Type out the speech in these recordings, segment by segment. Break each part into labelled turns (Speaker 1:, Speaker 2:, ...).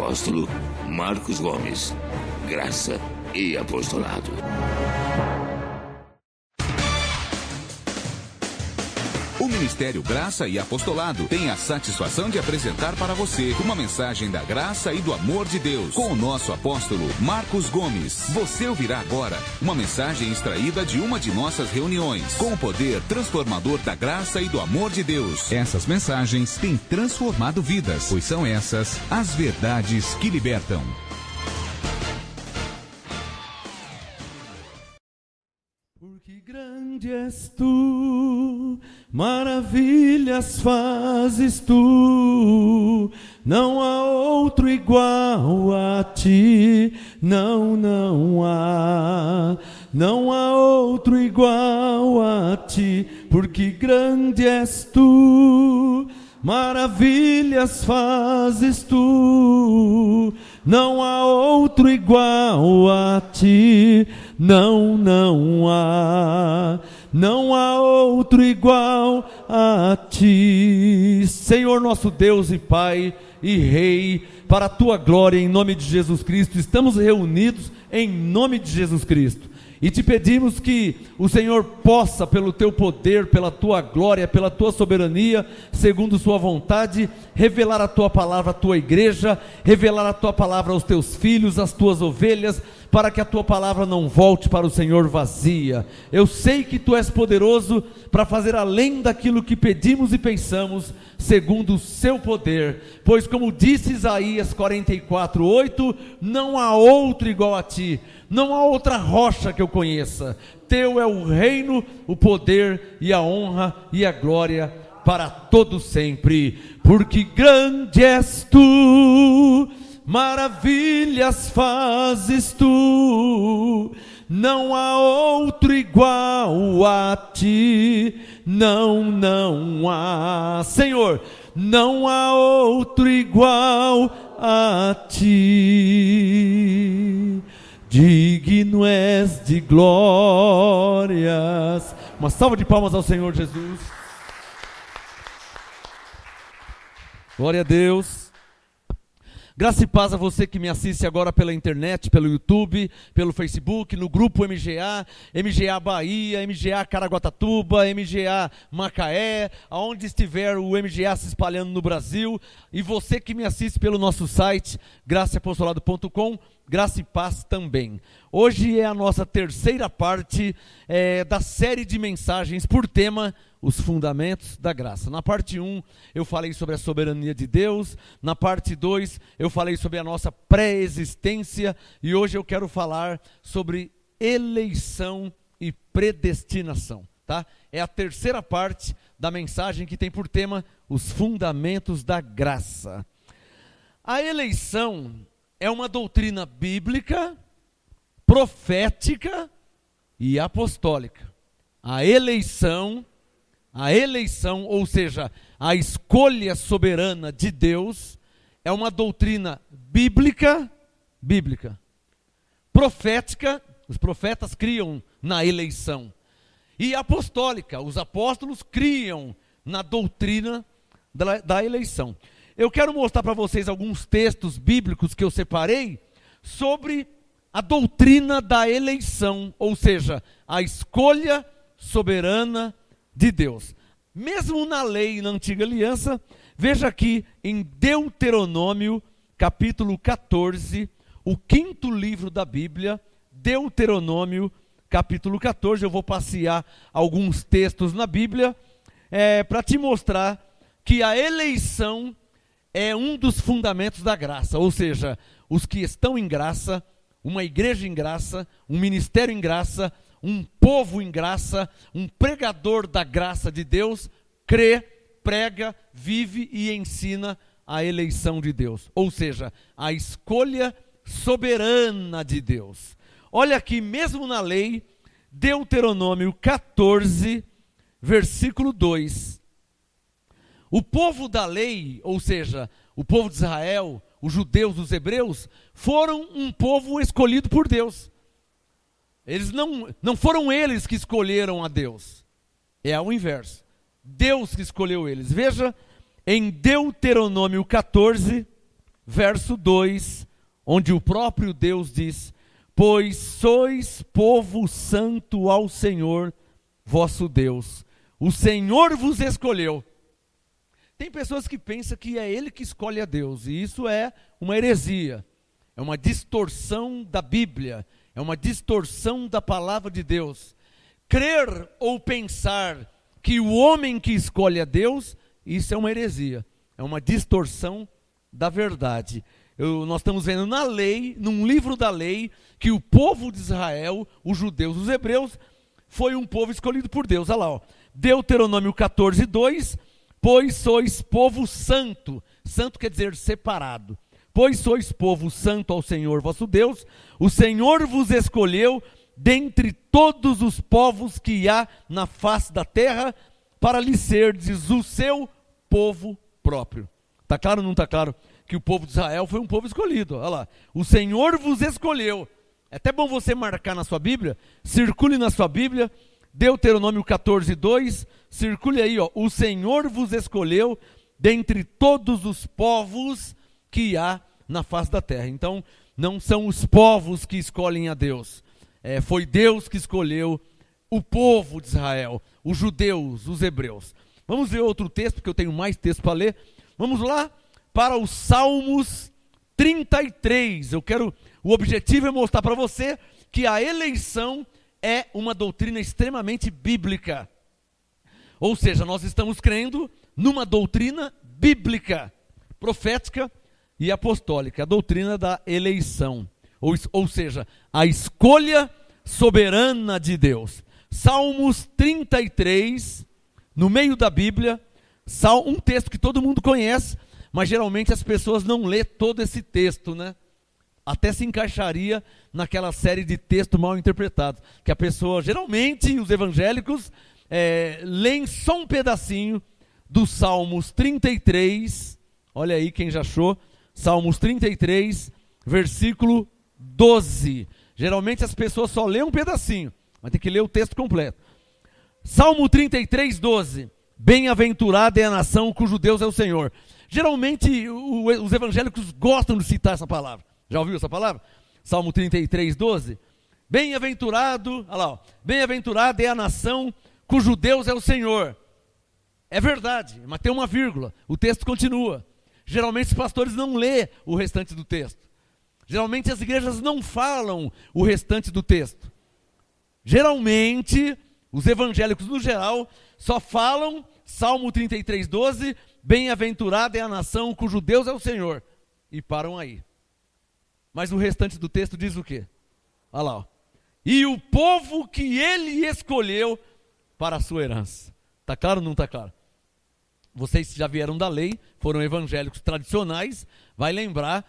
Speaker 1: apóstolo Marcos Gomes. Graça e apostolado.
Speaker 2: O Ministério Graça e Apostolado tem a satisfação de apresentar para você uma mensagem da graça e do amor de Deus com o nosso apóstolo Marcos Gomes. Você ouvirá agora uma mensagem extraída de uma de nossas reuniões com o poder transformador da graça e do amor de Deus. Essas mensagens têm transformado vidas, pois são essas as verdades que libertam.
Speaker 3: Porque grande és tu, maravilhas fazes tu, não há outro igual a ti, não há outro igual a ti, porque grande és tu, maravilhas fazes tu, não há outro igual a ti, não há outro igual a ti. Senhor nosso Deus e Pai e Rei, para a tua glória, em nome de Jesus Cristo, estamos reunidos em nome de Jesus Cristo. E te pedimos que o Senhor possa, pelo teu poder, pela tua glória, pela tua soberania, segundo sua vontade, revelar a tua palavra à tua igreja, revelar a tua palavra aos teus filhos, às tuas ovelhas, para que a tua palavra não volte para o Senhor vazia. Eu sei que tu és poderoso para fazer além daquilo que pedimos e pensamos, segundo o seu poder, pois como disse Isaías 44:8, não há outro igual a ti, não há outra rocha que eu conheça. Teu é o reino, o poder e a honra e a glória para todo sempre, porque grande és tu, maravilhas fazes tu, não há outro igual a ti, não há, Senhor, não há outro igual a ti. Digno és de glórias. Uma salva de palmas ao Senhor Jesus. Glória a Deus. Graça e paz a você que me assiste agora pela internet, pelo YouTube, pelo Facebook, no grupo MGA, MGA Bahia, MGA Caraguatatuba, MGA Macaé, aonde estiver o MGA se espalhando no Brasil, e você que me assiste pelo nosso site, graçaapostolado.com, graça e paz também. Hoje é a nossa terceira parte da série de mensagens por tema os fundamentos da graça. Na parte 1 eu falei sobre a soberania de Deus, na parte 2 eu falei sobre a nossa pré-existência, e hoje eu quero falar sobre eleição e predestinação, tá? É a terceira parte da mensagem que tem por tema os fundamentos da graça. A eleição é uma doutrina bíblica, profética e apostólica. A eleição, ou seja, a escolha soberana de Deus, é uma doutrina bíblica, profética, os profetas criam na eleição, e apostólica, os apóstolos criam na doutrina da eleição. Eu quero mostrar para vocês alguns textos bíblicos que eu separei sobre a doutrina da eleição, ou seja, a escolha soberana de Deus. Mesmo na lei, na antiga aliança, veja aqui em Deuteronômio, capítulo 14, o quinto livro da Bíblia, Deuteronômio, capítulo 14, eu vou passear alguns textos na Bíblia, para te mostrar que a eleição é um dos fundamentos da graça, ou seja, os que estão em graça, uma igreja em graça, um ministério em graça, um povo em graça, um pregador da graça de Deus, crê, prega, vive e ensina a eleição de Deus, ou seja, a escolha soberana de Deus. Olha aqui, mesmo na lei, Deuteronômio 14, versículo 2. O povo da lei, ou seja, o povo de Israel, os judeus, os hebreus, foram um povo escolhido por Deus. Eles não foram eles que escolheram a Deus, é ao inverso, Deus que escolheu eles. Veja em Deuteronômio 14, verso 2, onde o próprio Deus diz: pois sois povo santo ao Senhor vosso Deus. O Senhor vos escolheu. Tem pessoas que pensam que é Ele que escolhe a Deus, e isso é uma heresia, é uma distorção da Bíblia, é uma distorção da palavra de Deus. Crer ou pensar que o homem que escolhe a Deus, isso é uma heresia, é uma distorção da verdade. Nós estamos vendo na lei, num livro da lei, que o povo de Israel, os judeus, os hebreus, foi um povo escolhido por Deus. Olha lá, ó. Deuteronômio 14, 2, pois sois povo santo. Santo quer dizer separado. Pois sois povo santo ao Senhor vosso Deus, o Senhor vos escolheu dentre todos os povos que há na face da terra, para lhe serdes o seu povo próprio. Está claro ou não está claro? Que o povo de Israel foi um povo escolhido. Olha lá, o Senhor vos escolheu. É até bom você marcar na sua Bíblia, circule na sua Bíblia, Deuteronômio 14, 2, circule aí, ó, o Senhor vos escolheu dentre todos os povos que há na face da terra. Então, não são os povos que escolhem a Deus, foi Deus que escolheu o povo de Israel, os judeus, os hebreus. Vamos ver outro texto, porque eu tenho mais texto para ler. Vamos lá para os Salmos 33. O objetivo é mostrar para você que a eleição é uma doutrina extremamente bíblica. Ou seja, nós estamos crendo numa doutrina bíblica, profética e apostólica, a doutrina da eleição. Ou seja, a escolha soberana de Deus. Salmos 33, no meio da Bíblia, um texto que todo mundo conhece, mas geralmente as pessoas não lêem todo esse texto, né? Até se encaixaria naquela série de textos mal interpretados, que a pessoa, geralmente, os evangélicos, leem só um pedacinho dos Salmos 33, olha aí quem já achou, Salmos 33, versículo 12. Geralmente as pessoas só leem um pedacinho, mas tem que ler o texto completo. Salmo 33, 12. Bem-aventurada é a nação cujo Deus é o Senhor. Geralmente os evangélicos gostam de citar essa palavra. Já ouviu essa palavra? Salmo 33, 12. Bem-aventurado, olha lá, ó, bem-aventurada é a nação cujo Deus é o Senhor. É verdade, mas tem uma vírgula. O texto continua. Geralmente os pastores não lêem o restante do texto. Geralmente as igrejas não falam o restante do texto. Geralmente, os evangélicos no geral só falam Salmo 33, 12, bem-aventurada é a nação cujo Deus é o Senhor. E param aí. Mas o restante do texto diz o quê? Olha lá, ó. E o povo que ele escolheu para a sua herança. Está claro ou não está claro? Vocês que já vieram da lei, foram evangélicos tradicionais, vai lembrar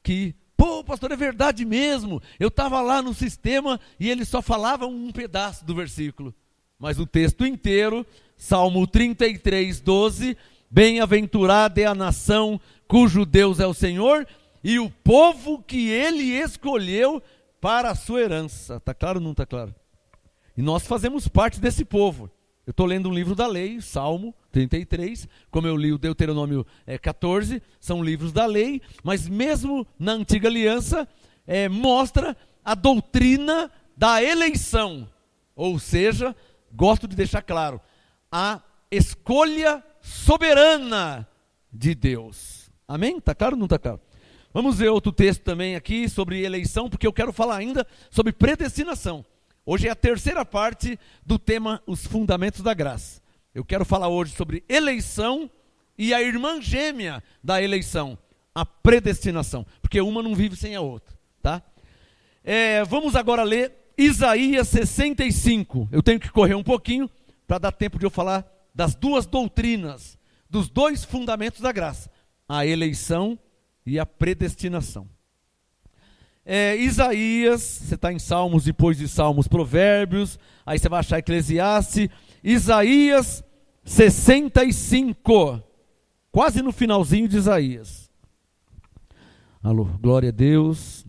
Speaker 3: que, pô, pastor, é verdade mesmo, eu estava lá no sistema e ele só falava um pedaço do versículo. Mas o texto inteiro, Salmo 33, 12, bem-aventurada é a nação cujo Deus é o Senhor e o povo que ele escolheu para a sua herança. Está claro ou não está claro? E nós fazemos parte desse povo. Eu estou lendo um livro da lei, Salmo 33, como eu li o Deuteronômio 14, são livros da lei, mas mesmo na antiga aliança, mostra a doutrina da eleição. Ou seja, gosto de deixar claro, a escolha soberana de Deus. Amém? Está claro ou não está claro? Vamos ver outro texto também aqui sobre eleição, porque eu quero falar ainda sobre predestinação. Hoje é a terceira parte do tema Os Fundamentos da Graça. Eu quero falar hoje sobre eleição e a irmã gêmea da eleição, a predestinação, porque uma não vive sem a outra, tá? Vamos agora ler Isaías 65. Eu tenho que correr um pouquinho para dar tempo de eu falar das duas doutrinas, dos dois fundamentos da graça, a eleição e a predestinação. Isaías, você está em Salmos, depois de Salmos, Provérbios, aí você vai achar Eclesiastes, Isaías 65, quase no finalzinho de Isaías. Alô, glória a Deus.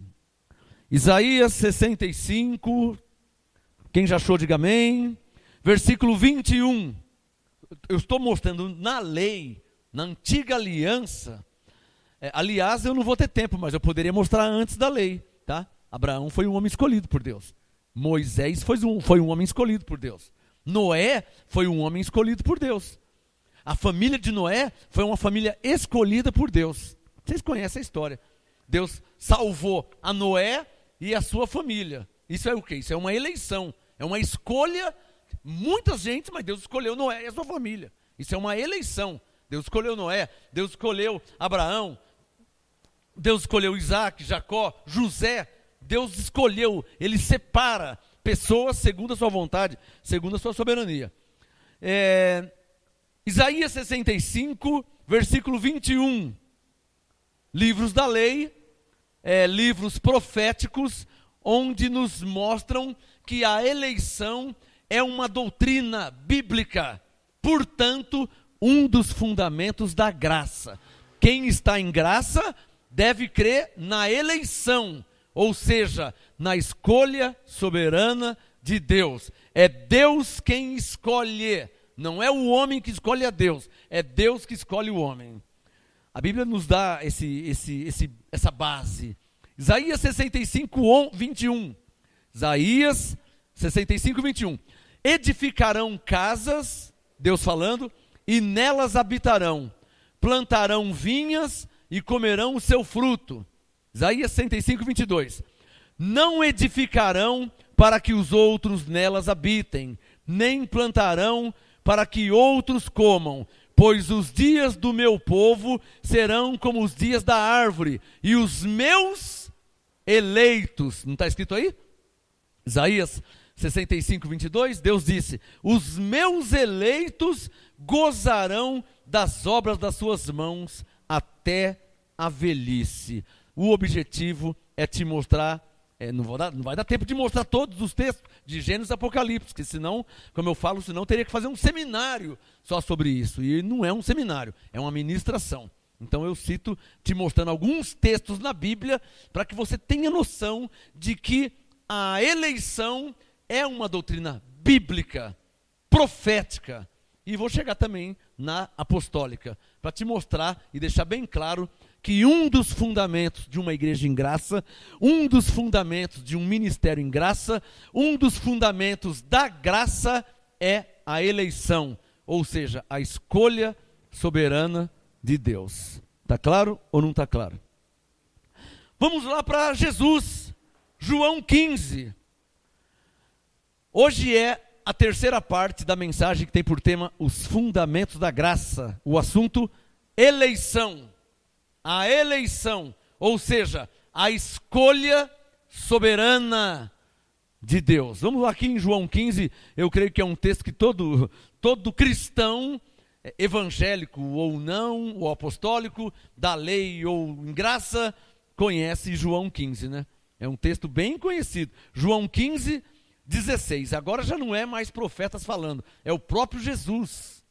Speaker 3: Isaías 65, quem já achou, diga amém. Versículo 21, eu estou mostrando na lei, na antiga aliança, Aliás, eu não vou ter tempo, mas eu poderia mostrar antes da lei, tá? Abraão foi um homem escolhido por Deus. Moisés foi um homem escolhido por Deus. Noé foi um homem escolhido por Deus. A família de Noé foi uma família escolhida por Deus. Vocês conhecem a história. Deus salvou a Noé e a sua família. Isso é o quê? Isso é uma eleição. É uma escolha. Muita gente, mas Deus escolheu Noé e a sua família. Isso é uma eleição. Deus escolheu Noé, Deus escolheu Abraão, Deus escolheu Isaac, Jacó, José. Deus escolheu, Ele separa pessoas segundo a sua vontade, segundo a sua soberania. Isaías 65, versículo 21. Livros da lei, livros proféticos, onde nos mostram que a eleição é uma doutrina bíblica. Portanto, um dos fundamentos da graça. Quem está em graça deve crer na eleição, ou seja, na escolha soberana de Deus. É Deus quem escolhe, não é o homem que escolhe a Deus, é Deus que escolhe o homem. A Bíblia nos dá essa base. Isaías 65, 21. Isaías 65, 21. Edificarão casas, Deus falando, e nelas habitarão. Plantarão vinhas e comerão o seu fruto. Isaías 65, 22. Não edificarão para que os outros nelas habitem, nem plantarão para que outros comam, pois os dias do meu povo serão como os dias da árvore, e os meus eleitos, não está escrito aí? Isaías 65, 22, Deus disse, os meus eleitos gozarão das obras das suas mãos até a velhice. O objetivo é te mostrar, não vai dar tempo de mostrar todos os textos de Gênesis e Apocalipse, porque senão, como eu falo, senão teria que fazer um seminário só sobre isso, e não é um seminário, é uma ministração. Então eu cito, te mostrando alguns textos na Bíblia, para que você tenha noção de que a eleição é uma doutrina bíblica, profética, e vou chegar também na apostólica, para te mostrar e deixar bem claro que um dos fundamentos de uma igreja em graça, um dos fundamentos de um ministério em graça, um dos fundamentos da graça é a eleição, ou seja, a escolha soberana de Deus. Está claro ou não está claro? Vamos lá para Jesus, João 15. Hoje é a terceira parte da mensagem que tem por tema os fundamentos da graça, o assunto eleição. A eleição, ou seja, a escolha soberana de Deus. Vamos lá aqui em João 15, eu creio que é um texto que todo cristão, evangélico ou não, ou apostólico, da lei ou em graça, conhece João 15, né? É um texto bem conhecido. João 15, 16. Agora já não é mais profetas falando, é o próprio Jesus.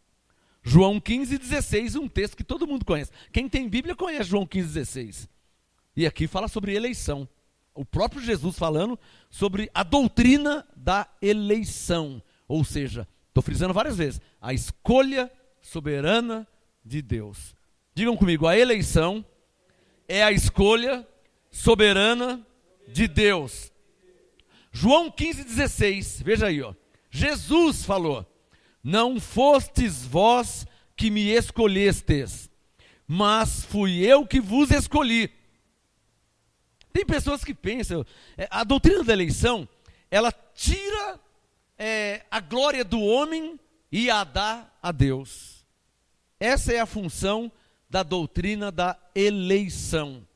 Speaker 3: João 15, 16, um texto que todo mundo conhece. Quem tem Bíblia conhece João 15, 16. E aqui fala sobre eleição. O próprio Jesus falando sobre a doutrina da eleição. Ou seja, estou frisando várias vezes, a escolha soberana de Deus. Digam comigo, a eleição é a escolha soberana de Deus. João 15, 16, veja aí, ó. Jesus falou, não fostes vós que me escolhestes, mas fui eu que vos escolhi. Tem pessoas que pensam, a doutrina da eleição, ela tira a glória do homem e a dá a Deus. Essa é a função da doutrina da eleição.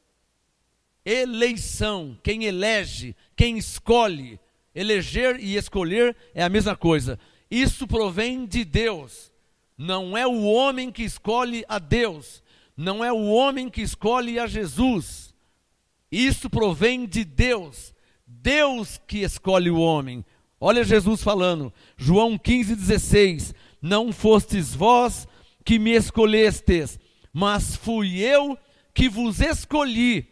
Speaker 3: Eleição, quem elege, quem escolhe, eleger e escolher é a mesma coisa. Isso provém de Deus, não é o homem que escolhe a Deus, não é o homem que escolhe a Jesus, isso provém de Deus, Deus que escolhe o homem. Olha Jesus falando, João 15, 16, não fostes vós que me escolhestes, mas fui eu que vos escolhi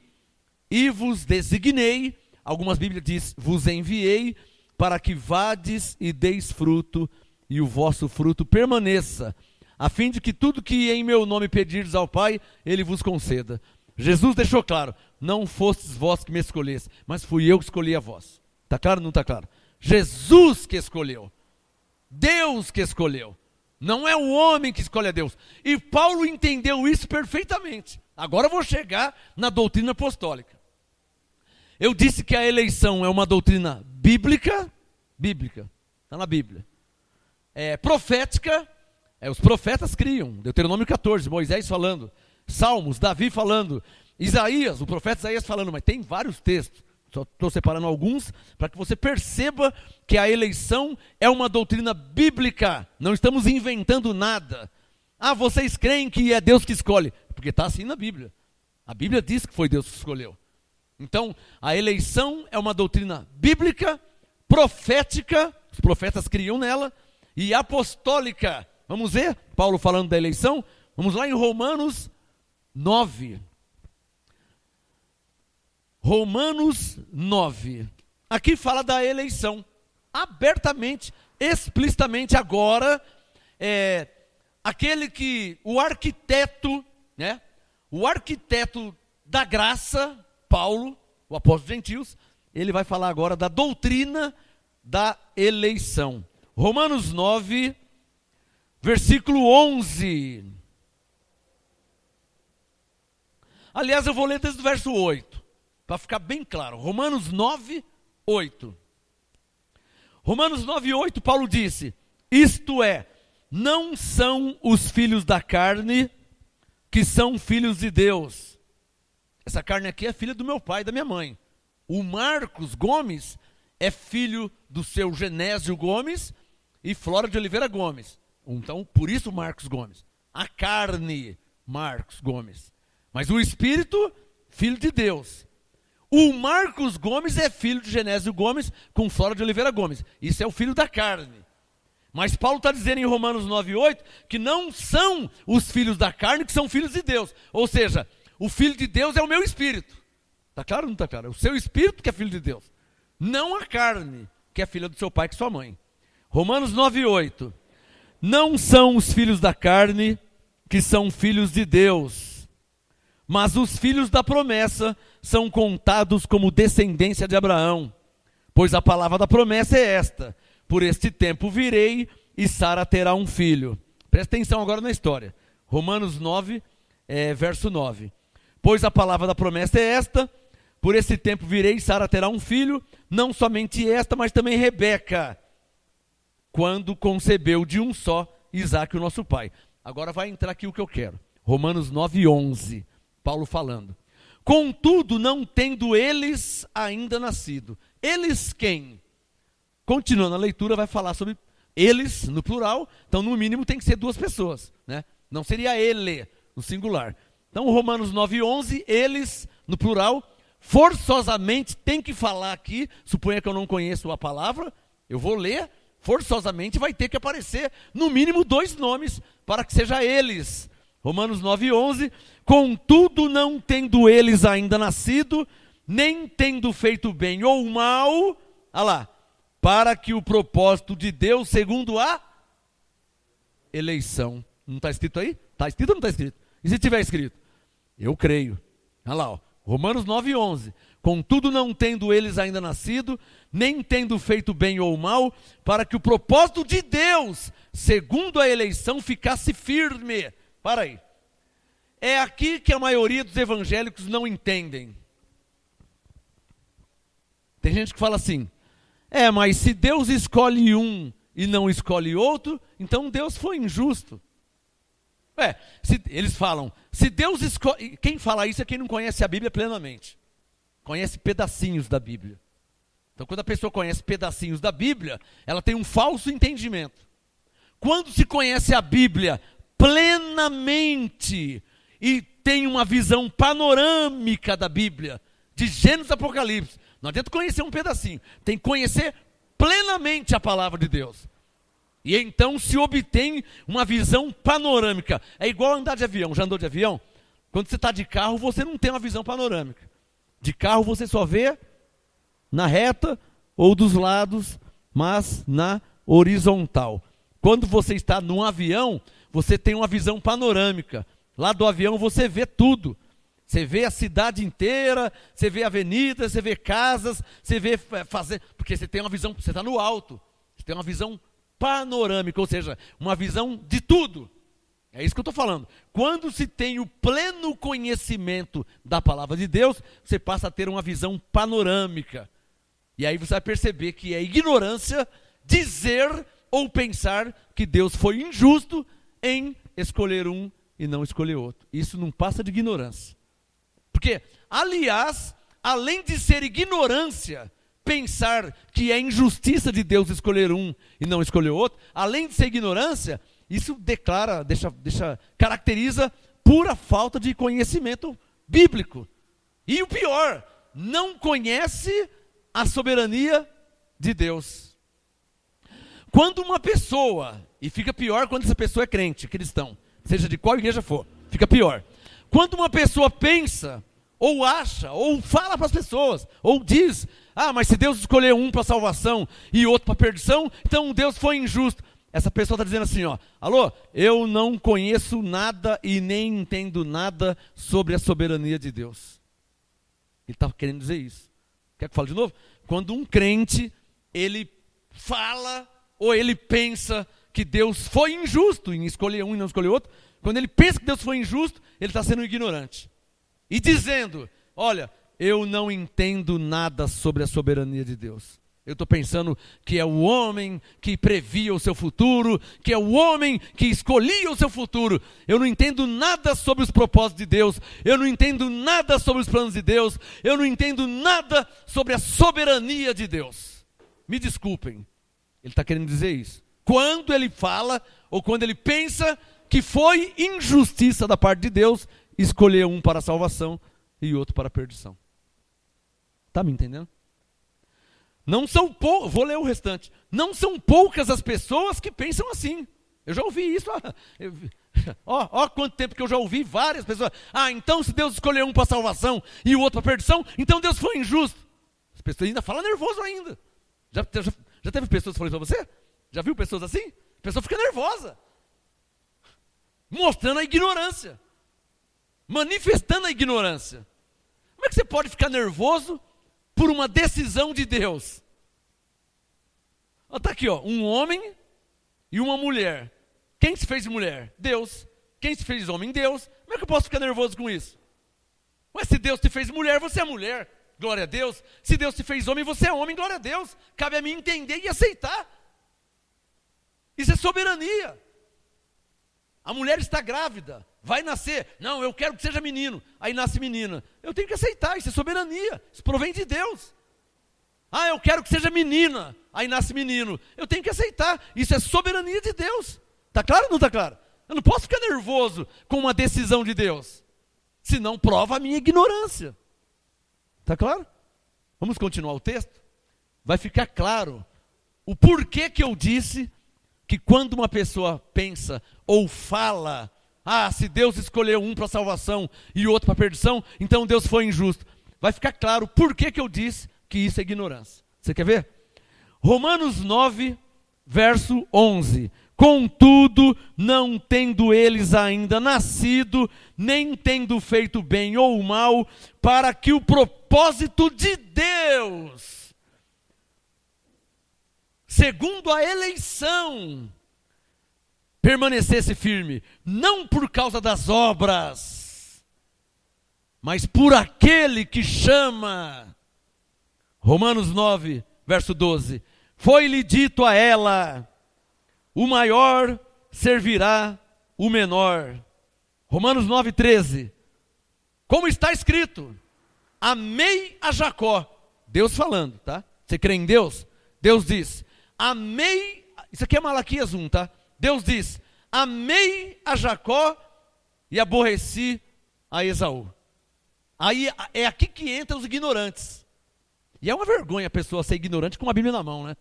Speaker 3: e vos designei, algumas Bíblias dizem, vos enviei, para que vades e deis fruto, e o vosso fruto permaneça, a fim de que tudo que em meu nome pedirdes ao Pai, Ele vos conceda. Jesus deixou claro, não fostes vós que me escolheste, mas fui eu que escolhi a vós. Está claro ou não está claro? Jesus que escolheu. Deus que escolheu. Não é o homem que escolhe a Deus. E Paulo entendeu isso perfeitamente. Agora eu vou chegar na doutrina apostólica. Eu disse que a eleição é uma doutrina bíblica, está na Bíblia. Profética, os profetas criam, Deuteronômio 14, Moisés falando, Salmos, Davi falando, Isaías, o profeta Isaías falando, mas tem vários textos, só estou separando alguns, para que você perceba que a eleição é uma doutrina bíblica, não estamos inventando nada. Vocês creem que é Deus que escolhe, porque está assim na Bíblia, a Bíblia diz que foi Deus que escolheu. Então, a eleição é uma doutrina bíblica, profética, os profetas criam nela, e apostólica. Vamos ver, Paulo falando da eleição, vamos lá em Romanos 9. Romanos 9. Aqui fala da eleição, abertamente, explicitamente agora, aquele que, o arquiteto da graça, Paulo, o apóstolo dos gentios, ele vai falar agora da doutrina da eleição. Romanos 9, versículo 11. Aliás, eu vou ler desde o verso 8, para ficar bem claro. Romanos 9, 8. Romanos 9, 8, Paulo disse, isto é, não são os filhos da carne que são filhos de Deus. Essa carne aqui é filha do meu pai e da minha mãe. O Marcos Gomes é filho do seu Genésio Gomes e Flora de Oliveira Gomes. Então, por isso Marcos Gomes. A carne, Marcos Gomes. Mas o espírito, filho de Deus. O Marcos Gomes é filho de Genésio Gomes com Flora de Oliveira Gomes. Isso é o filho da carne. Mas Paulo está dizendo em Romanos 9,8 que não são os filhos da carne que são filhos de Deus. Ou seja, o filho de Deus é o meu espírito. Está claro ou não está claro? É o seu espírito que é filho de Deus. Não a carne, que é filha do seu pai e sua mãe. Romanos 9,8. Não são os filhos da carne que são filhos de Deus, mas os filhos da promessa são contados como descendência de Abraão. Pois a palavra da promessa é esta: por este tempo virei e Sara terá um filho. Presta atenção agora na história. Romanos 9, verso 9. Pois a palavra da promessa é esta: por esse tempo virei e Sara terá um filho, não somente esta, mas também Rebeca, quando concebeu de um só Isaque, o nosso pai. Agora vai entrar aqui o que eu quero. Romanos 9:11, Paulo falando. Contudo, não tendo eles ainda nascido. Eles quem? Continuando a leitura, vai falar sobre eles, no plural. Então, no mínimo, tem que ser duas pessoas, né? Não seria ele, no singular. Então, Romanos 9:11, eles, no plural, forçosamente tem que falar aqui, suponha que eu não conheço a palavra, eu vou ler, forçosamente vai ter que aparecer, no mínimo, dois nomes, para que seja eles. Romanos 9:11, contudo não tendo eles ainda nascido, nem tendo feito bem ou mal, olha lá, para que o propósito de Deus, segundo a eleição. Não está escrito aí? Está escrito ou não está escrito? E se tiver escrito? Eu creio. Olha lá, ó. Romanos 9:11. Contudo, não tendo eles ainda nascido, nem tendo feito bem ou mal, para que o propósito de Deus, segundo a eleição, ficasse firme. Para aí. É aqui que a maioria dos evangélicos não entendem. Tem gente que fala assim, mas se Deus escolhe um e não escolhe outro, então Deus foi injusto. Eles falam, se Deus escolhe... Quem fala isso é quem não conhece a Bíblia plenamente. Conhece pedacinhos da Bíblia. Então, quando a pessoa conhece pedacinhos da Bíblia, ela tem um falso entendimento. Quando se conhece a Bíblia plenamente e tem uma visão panorâmica da Bíblia, de Gênesis e Apocalipse, não adianta conhecer um pedacinho, tem que conhecer plenamente a palavra de Deus. E então se obtém uma visão panorâmica. É igual andar de avião. Já andou de avião? Quando você está de carro, você não tem uma visão panorâmica. De carro você só vê na reta ou dos lados, mas na horizontal. Quando você está num avião, você tem uma visão panorâmica. Lá do avião você vê tudo. Você vê a cidade inteira, você vê avenidas, você vê casas, você vê porque você tem uma visão, você está no alto, você tem uma visão panorâmica, ou seja, uma visão de tudo. É isso que eu estou falando. Quando se tem o pleno conhecimento da palavra de Deus, você passa a ter uma visão panorâmica. E aí você vai perceber que é ignorância dizer ou pensar que Deus foi injusto em escolher um e não escolher outro. Isso não passa de ignorância. Porque, aliás, além de ser ignorância, pensar que é injustiça de Deus escolher um e não escolher outro, além de ser ignorância, isso caracteriza pura falta de conhecimento bíblico. E o pior, não conhece a soberania de Deus. Quando uma pessoa, e fica pior quando essa pessoa é crente, cristão, seja de qual igreja for, fica pior. Quando uma pessoa pensa, ou acha, ou fala para as pessoas, ou diz, mas se Deus escolheu um para salvação e outro para perdição, então Deus foi injusto. Essa pessoa está dizendo assim, alô, eu não conheço nada e nem entendo nada sobre a soberania de Deus. Ele está querendo dizer isso. Quer que eu fale de novo? Quando um crente, ele fala ou ele pensa que Deus foi injusto em escolher um e não escolher outro, quando ele pensa que Deus foi injusto, ele está sendo ignorante. E dizendo, olha, eu não entendo nada sobre a soberania de Deus. Eu estou pensando que é o homem que previa o seu futuro, que é o homem que escolhia o seu futuro. Eu não entendo nada sobre os propósitos de Deus, eu não entendo nada sobre os planos de Deus, eu não entendo nada sobre a soberania de Deus. Me desculpem, ele está querendo dizer isso. Quando ele fala, ou quando ele pensa que foi injustiça da parte de Deus, escolher um para a salvação e outro para a perdição. Está me entendendo? Não são vou ler o restante. Não são poucas as pessoas que pensam assim. Eu já ouvi isso. Ó, quanto tempo que eu já ouvi várias pessoas. Então se Deus escolheu um para a salvação e o outro para a perdição, então Deus foi injusto. As pessoas ainda falam nervoso ainda. Já teve pessoas que falaram isso para você? Já viu pessoas assim? A pessoa fica nervosa. Mostrando a ignorância. Manifestando a ignorância. Como é que você pode ficar nervoso por uma decisão de Deus? Está aqui, um homem e uma mulher. Quem se fez de mulher? Deus. Quem se fez de homem? Deus. Como é que eu posso ficar nervoso com isso? Mas se Deus te fez mulher, você é mulher. Glória a Deus. Se Deus te fez homem, você é homem. Glória a Deus. Cabe a mim entender e aceitar. Isso é soberania. A mulher está grávida, vai nascer. Não, eu quero que seja menino. Aí nasce menina. Eu tenho que aceitar, isso é soberania. Isso provém de Deus. Eu quero que seja menina. Aí nasce menino. Eu tenho que aceitar. Isso é soberania de Deus. Está claro ou não está claro? Eu não posso ficar nervoso com uma decisão de Deus. Senão prova a minha ignorância. Está claro? Vamos continuar o texto? Vai ficar claro o porquê que eu disse que quando uma pessoa pensa ou fala, se Deus escolheu um para a salvação e outro para a perdição, então Deus foi injusto. Vai ficar claro por que eu disse que isso é ignorância. Você quer ver? Romanos 9, verso 11. Contudo, não tendo eles ainda nascido, nem tendo feito bem ou mal, para que o propósito de Deus, segundo a eleição, permanecesse firme, não por causa das obras, mas por aquele que chama. Romanos 9, verso 12. Foi-lhe dito a ela, o maior servirá o menor. Romanos 9, 13. Como está escrito, amei a Jacó. Deus falando, tá? Você crê em Deus? Deus diz, amei, isso aqui é Malaquias 1, tá? Deus diz, amei a Jacó e aborreci a Esaú. Aí é aqui que entram os ignorantes. E é uma vergonha a pessoa ser ignorante com uma Bíblia na mão, né?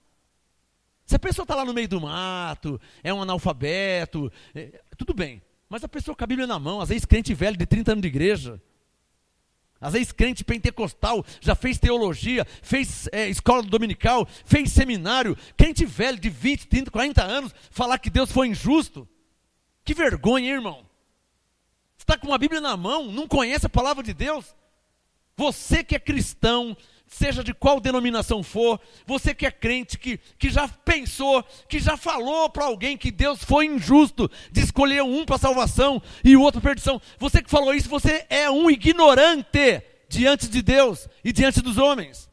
Speaker 3: Se a pessoa está lá no meio do mato, é um analfabeto, tudo bem. Mas a pessoa com a Bíblia na mão, às vezes crente velho de 30 anos de igreja, às vezes crente pentecostal, já fez teologia, fez escola dominical, fez seminário, crente velho de 20, 30, 40 anos, falar que Deus foi injusto. Que vergonha, hein, irmão? está com uma Bíblia na mão, não conhece a palavra de Deus? Você que é cristão, seja de qual denominação for, você que é crente, que já pensou, que já falou para alguém que Deus foi injusto de escolher um para salvação e o outro para perdição, você que falou isso, você é um ignorante diante de Deus e diante dos homens.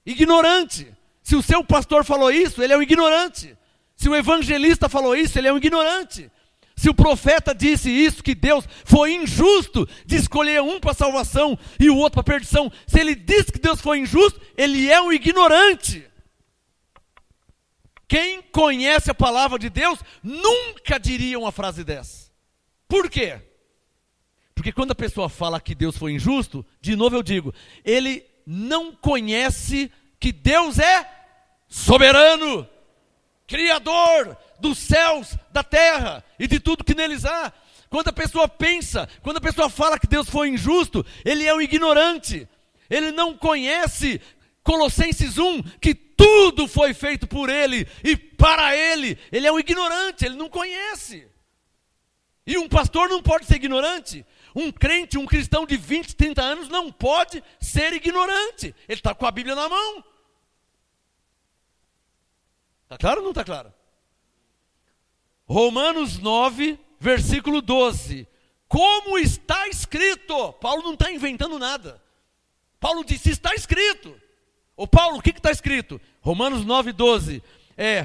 Speaker 3: Ignorante. Se o seu pastor falou isso, ele é um ignorante. Se o evangelista falou isso, ele é um ignorante. Se o profeta disse isso, que Deus foi injusto de escolher um para salvação e o outro para perdição, se ele disse que Deus foi injusto, ele é um ignorante. Quem conhece a palavra de Deus nunca diria uma frase dessa. Por quê? Porque quando a pessoa fala que Deus foi injusto, de novo eu digo, ele não conhece que Deus é soberano, Criador dos céus, da terra e de tudo que neles há. Quando a pessoa pensa, quando a pessoa fala que Deus foi injusto, ele é um ignorante. Ele não conhece Colossenses 1, que tudo foi feito por ele e para ele. Ele é um ignorante, ele não conhece. E um pastor não pode ser ignorante. Um crente, um cristão de 20, 30 anos não pode ser ignorante. Ele está com a Bíblia na mão. Está claro ou não está claro? Romanos 9, versículo 12. Como está escrito? Paulo não está inventando nada. Paulo disse, está escrito. Ô Paulo, o que está escrito? Romanos 9, 12.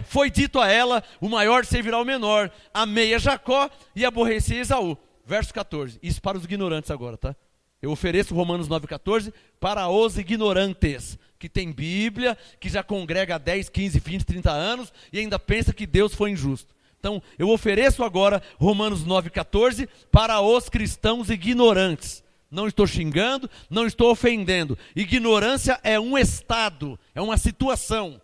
Speaker 3: Foi dito a ela, o maior servirá ao menor. Amei a Jacó e aborreci a Esaú. Verso 14. Isso para os ignorantes agora, tá? Eu ofereço Romanos 9, 14 para os ignorantes, que tem Bíblia, que já congrega há 10, 15, 20, 30 anos e ainda pensa que Deus foi injusto. Então, eu ofereço agora Romanos 9, 14 para os cristãos ignorantes. Não estou xingando, não estou ofendendo. Ignorância é um estado, é uma situação.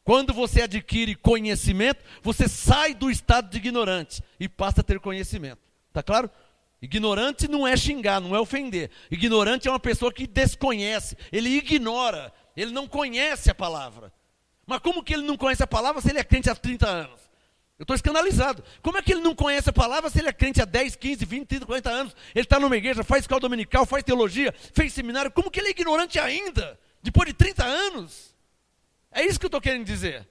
Speaker 3: Quando você adquire conhecimento, você sai do estado de ignorante e passa a ter conhecimento. Está claro? Ignorante não é xingar, não é ofender. Ignorante é uma pessoa que desconhece, ele ignora, ele não conhece a palavra. Mas como que ele não conhece a palavra se ele é crente há 30 anos? Eu estou escandalizado. Como é que ele não conhece a palavra se ele é crente há 10, 15, 20, 30, 40 anos? Ele está numa igreja, faz escola dominical, faz teologia, fez seminário. Como que ele é ignorante ainda? Depois de 30 anos? É isso que eu estou querendo dizer.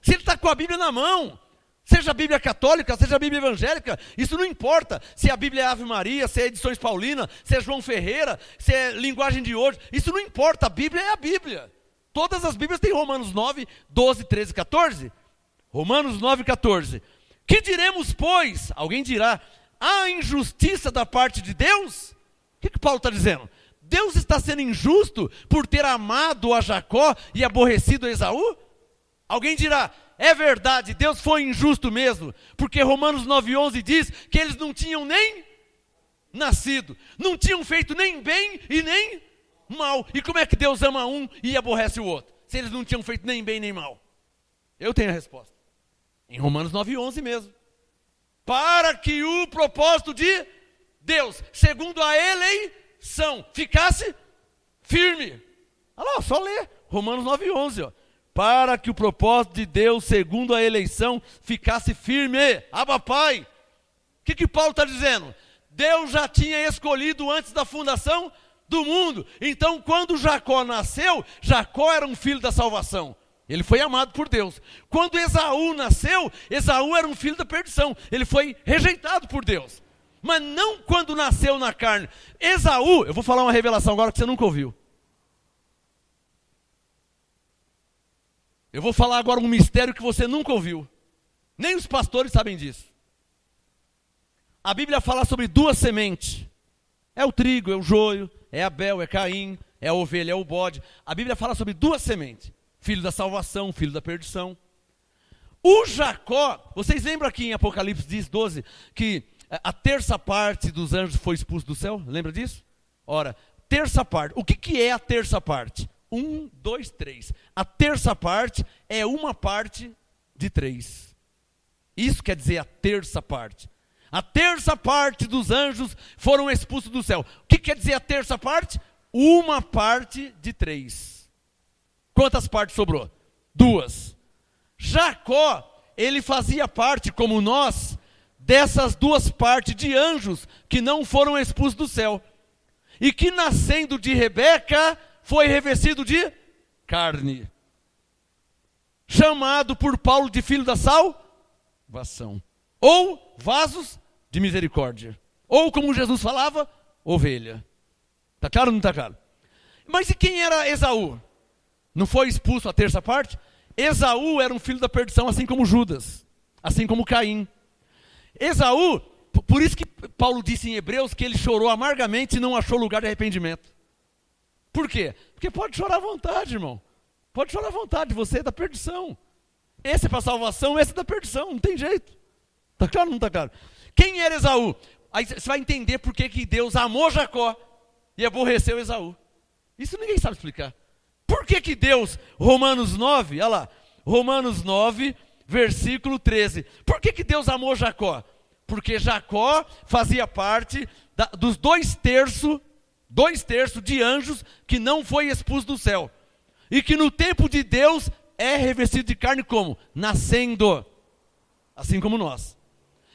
Speaker 3: Se ele está com a Bíblia na mão, seja a Bíblia católica, seja a Bíblia evangélica, isso não importa. Se a Bíblia é Ave Maria, se é Edições Paulina, se é João Ferreira, se é linguagem de hoje, isso não importa. A Bíblia é a Bíblia. Todas as Bíblias têm Romanos 9, 12, 13, 14. Romanos 9, 14. Que diremos, pois? Alguém dirá, há injustiça da parte de Deus? O que Paulo está dizendo? Deus está sendo injusto por ter amado a Jacó e aborrecido a Esaú? Alguém dirá, é verdade, Deus foi injusto mesmo, porque Romanos 9,11 diz que eles não tinham nem nascido, não tinham feito nem bem e nem mal. E como é que Deus ama um e aborrece o outro? Se eles não tinham feito nem bem nem mal. Eu tenho a resposta. Em Romanos 9,11 mesmo. Para que o propósito de Deus, segundo a eleição, ficasse firme. Olha lá, só ler. Romanos 9,11, ó. Para que o propósito de Deus, segundo a eleição, ficasse firme. Abba, Pai. O que Paulo está dizendo? Deus já tinha escolhido antes da fundação do mundo. Então, quando Jacó nasceu, Jacó era um filho da salvação. Ele foi amado por Deus. Quando Esaú nasceu, Esaú era um filho da perdição. Ele foi rejeitado por Deus. Mas não quando nasceu na carne. Esaú, eu vou falar uma revelação agora que você nunca ouviu. Eu vou falar agora um mistério que você nunca ouviu. Nem os pastores sabem disso. A Bíblia fala sobre duas sementes. É o trigo, é o joio, é Abel, é Caim, é a ovelha, é o bode. A Bíblia fala sobre duas sementes. Filho da salvação, filho da perdição. O Jacó, vocês lembram aqui em Apocalipse 10, 12, que a terça parte dos anjos foi expulso do céu? Lembra disso? Ora, terça parte. O que é a terça parte? 1, 2, 3. A terça parte é uma parte de 3. Isso quer dizer a terça parte. A terça parte dos anjos foram expulsos do céu. O que quer dizer a terça parte? Uma parte de 3. Quantas partes sobrou? 2. Jacó, ele fazia parte, como nós, dessas duas partes de anjos que não foram expulsos do céu, e que nascendo de Rebeca foi revestido de carne, chamado por Paulo de filho da salvação, ou vasos de misericórdia, ou como Jesus falava, ovelha. Está claro ou não está claro? Mas e quem era Esaú? Não foi expulso a terça parte? Esaú era um filho da perdição, assim como Judas, assim como Caim. Esaú, por isso que Paulo disse em Hebreus que ele chorou amargamente e não achou lugar de arrependimento. Por quê? Porque pode chorar à vontade, irmão. Pode chorar à vontade, você é da perdição. Esse é para salvação, esse é da perdição, não tem jeito. Está claro ou não está claro? Quem era Esaú? Aí você vai entender por que Deus amou Jacó e aborreceu Esaú. Isso ninguém sabe explicar. Por que Deus, Romanos 9, olha lá, Romanos 9, versículo 13. Por que Deus amou Jacó? Porque Jacó fazia parte dos 2/3 de anjos que não foi expulso do céu. E que no tempo de Deus é revestido de carne como? Nascendo. Assim como nós.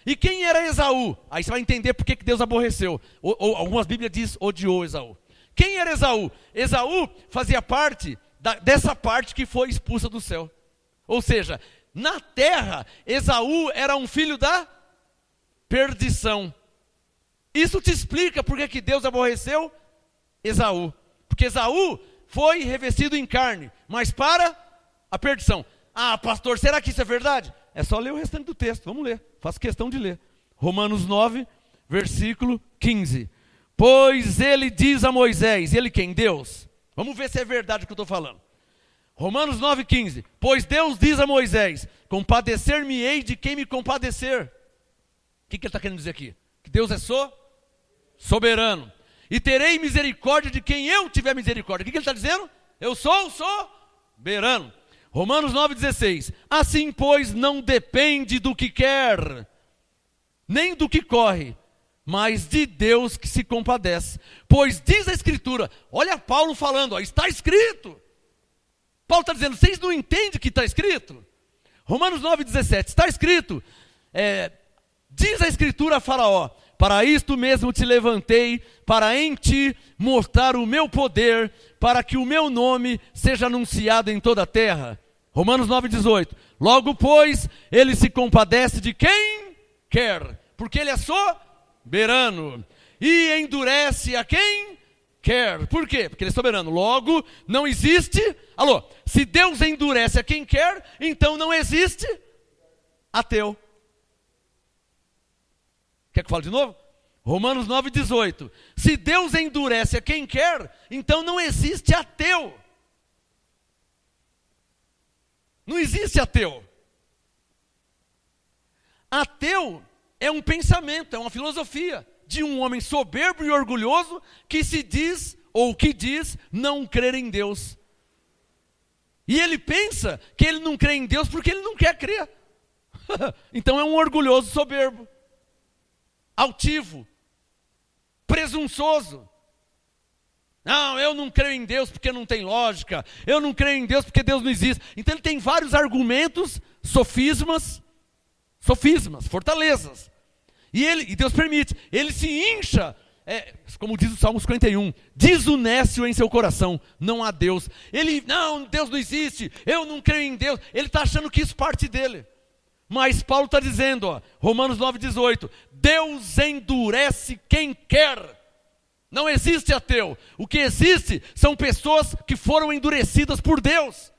Speaker 3: E quem era Esaú? Aí você vai entender por que Deus aborreceu. Ou algumas Bíblias dizem odiou Esaú. Quem era Esaú? Esaú fazia parte dessa parte que foi expulsa do céu. Ou seja, na terra, Esaú era um filho da perdição. Isso te explica por que Deus aborreceu Esaú. Porque Esaú foi revestido em carne, mas para a perdição. Ah, pastor, será que isso é verdade? É só ler o restante do texto, vamos ler. Faço questão de ler. Romanos 9, versículo 15. Pois ele diz a Moisés, ele quem? Deus. Vamos ver se é verdade o que eu estou falando. Romanos 9, 15. Pois Deus diz a Moisés, compadecer-me-ei de quem me compadecer. O que ele está querendo dizer aqui? Que Deus é soberano. E terei misericórdia de quem eu tiver misericórdia. O que ele está dizendo? Eu sou soberano. Romanos 9,16. Assim, pois, não depende do que quer, nem do que corre, mas de Deus que se compadece. Pois diz a Escritura, olha Paulo falando, ó, está escrito. Paulo está dizendo, vocês não entendem que está escrito? Romanos 9,17, está escrito, diz a Escritura a Faraó, para isto mesmo te levantei, para em ti mostrar o meu poder, para que o meu nome seja anunciado em toda a terra. Romanos 9,18. Logo, pois, ele se compadece de quem quer, porque ele é soberano, e endurece a quem quer. Por quê? Porque ele é soberano. Logo, não existe, se Deus endurece a quem quer, então não existe ateu. Quer que eu fale de novo? Romanos 9,18. Se Deus endurece a quem quer, então não existe ateu. Não existe ateu. Ateu é um pensamento, é uma filosofia de um homem soberbo e orgulhoso que se diz, ou que diz, não crer em Deus. E ele pensa que ele não crê em Deus porque ele não quer crer. Então é um orgulhoso soberbo, altivo, presunçoso. Não, eu não creio em Deus porque não tem lógica. Eu não creio em Deus porque Deus não existe. Então ele tem vários argumentos, sofismas, fortalezas. E Deus permite. Ele se incha, como diz o Salmo 51, desunece-o em seu coração. Não há Deus. Não, Deus não existe. Eu não creio em Deus. Ele está achando que isso parte dele. Mas Paulo está dizendo, Romanos 9,18, Deus endurece quem quer. Não existe ateu. O que existe são pessoas que foram endurecidas por Deus.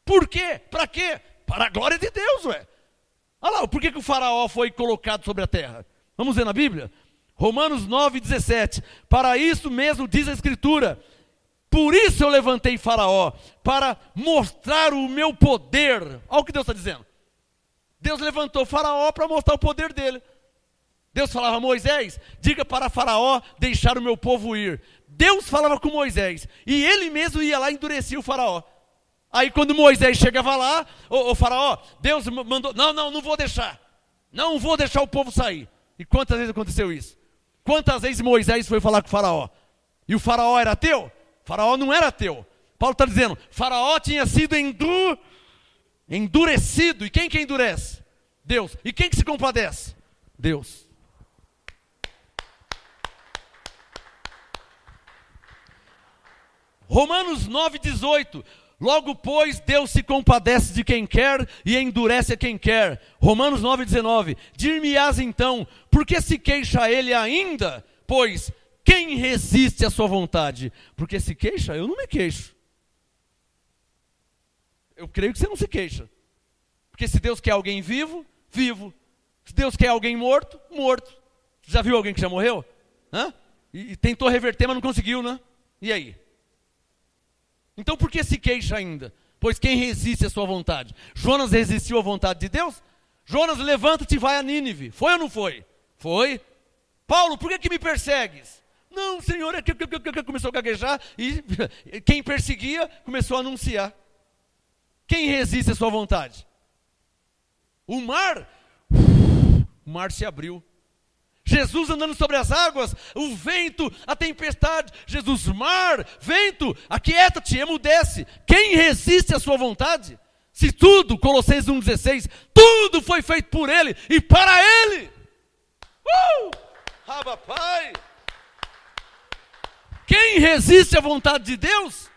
Speaker 3: Por quê? Para quê? Para a glória de Deus, ué. Olha lá, por que o faraó foi colocado sobre a terra? Vamos ver na Bíblia? Romanos 9,17. Para isso mesmo diz a Escritura, por isso eu levantei faraó, para mostrar o meu poder. Olha o que Deus está dizendo. Deus levantou faraó para mostrar o poder dele. Deus falava a Moisés, diga para Faraó deixar o meu povo ir. Deus falava com Moisés, e ele mesmo ia lá e endurecia o Faraó. Aí quando Moisés chegava lá, o Faraó, Deus mandou, não vou deixar. Não vou deixar o povo sair. E quantas vezes aconteceu isso? Quantas vezes Moisés foi falar com o Faraó? E o Faraó era ateu? O Faraó não era ateu. Paulo está dizendo, Faraó tinha sido endurecido. E quem que endurece? Deus. E quem que se compadece? Deus. Romanos 9,18. Logo, pois, Deus se compadece de quem quer e endurece a quem quer. Romanos 9,19. Dir-me-ás então, por que se queixa ele ainda? Pois, quem resiste à sua vontade? Porque se queixa, eu não me queixo. Eu creio que você não se queixa. Porque se Deus quer alguém vivo, vivo. Se Deus quer alguém morto, morto. Já viu alguém que já morreu? Hã? E tentou reverter, mas não conseguiu, né? E aí? Então por que se queixa ainda? Pois quem resiste à sua vontade? Jonas resistiu à vontade de Deus? Jonas, levanta-te e vai a Nínive. Foi ou não foi? Foi. Paulo, por que me persegues? Não, Senhor, é que começou a gaguejar e quem perseguia começou a anunciar. Quem resiste à sua vontade? O mar se abriu. Jesus andando sobre as águas, o vento, a tempestade. Jesus, mar, vento, aquieta-te, emudece. Quem resiste à sua vontade? Se tudo, Colossenses 1,16, tudo foi feito por Ele e para Ele. Abba, Pai. Quem resiste à vontade de Deus?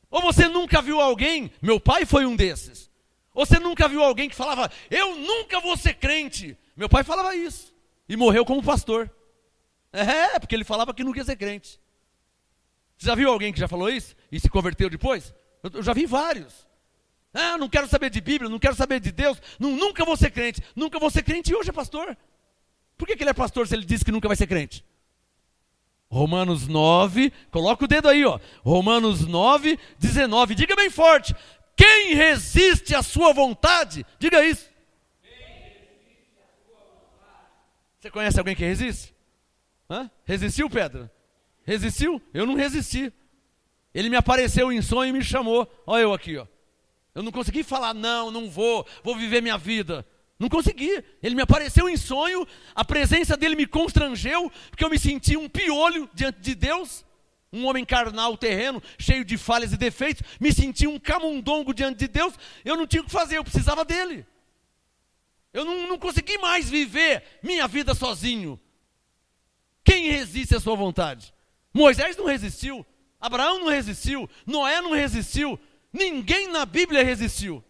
Speaker 3: Ou você nunca viu alguém, meu pai foi um desses. Ou você nunca viu alguém que falava, eu nunca vou ser crente. Meu pai falava isso. E morreu como pastor. Porque ele falava que não queria ser crente. Você já viu alguém que já falou isso? E se converteu depois? Eu já vi vários. Não quero saber de Bíblia, não quero saber de Deus. Nunca vou ser crente. Nunca vou ser crente e hoje é pastor. Por que ele é pastor se ele disse que nunca vai ser crente? Romanos 9, coloca o dedo aí, ó. Romanos 9, 19. Diga bem forte. Quem resiste à sua vontade? Diga isso. Você conhece alguém que resiste? Resistiu, Pedra? Resistiu? Eu não resisti. Ele me apareceu em sonho e me chamou. Olha eu aqui, ó. Eu não consegui falar, não vou viver minha vida. Não consegui. Ele me apareceu em sonho, a presença dele me constrangeu, porque eu me senti um piolho diante de Deus, um homem carnal, terreno, cheio de falhas e defeitos, me senti um camundongo diante de Deus, eu não tinha o que fazer, eu precisava dele. Eu não consegui mais viver minha vida sozinho. Quem resiste à sua vontade? Moisés não resistiu, Abraão não resistiu, Noé não resistiu, ninguém na Bíblia resistiu.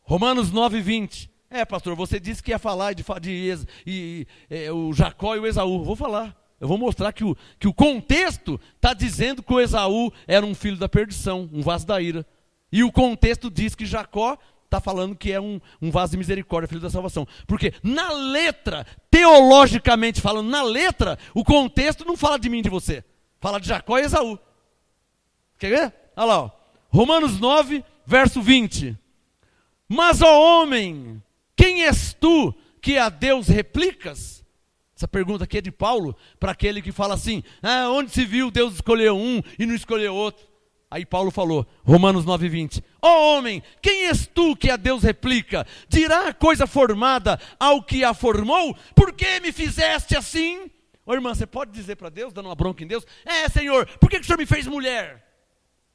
Speaker 3: Romanos 9, 20. Pastor, você disse que ia falar de o Jacó e o Esaú. Vou falar. Eu vou mostrar que o contexto está dizendo que o Esaú era um filho da perdição, um vaso da ira. E o contexto diz que Jacó está falando que é um vaso de misericórdia, filho da salvação. Porque na letra, teologicamente falando, na letra, o contexto não fala de mim e de você. Fala de Jacó e Esaú. Quer ver? Olha lá. Ó. Romanos 9, verso 20. Mas, ó homem, quem és tu que a Deus replicas? Essa pergunta aqui é de Paulo, para aquele que fala assim, onde se viu Deus escolheu um e não escolheu outro? Aí Paulo falou, Romanos 9, 20. Ó homem, quem és tu que a Deus replica? Dirá a coisa formada ao que a formou? Por que me fizeste assim? Ô irmã, você pode dizer para Deus, dando uma bronca em Deus, Senhor, por que o Senhor me fez mulher?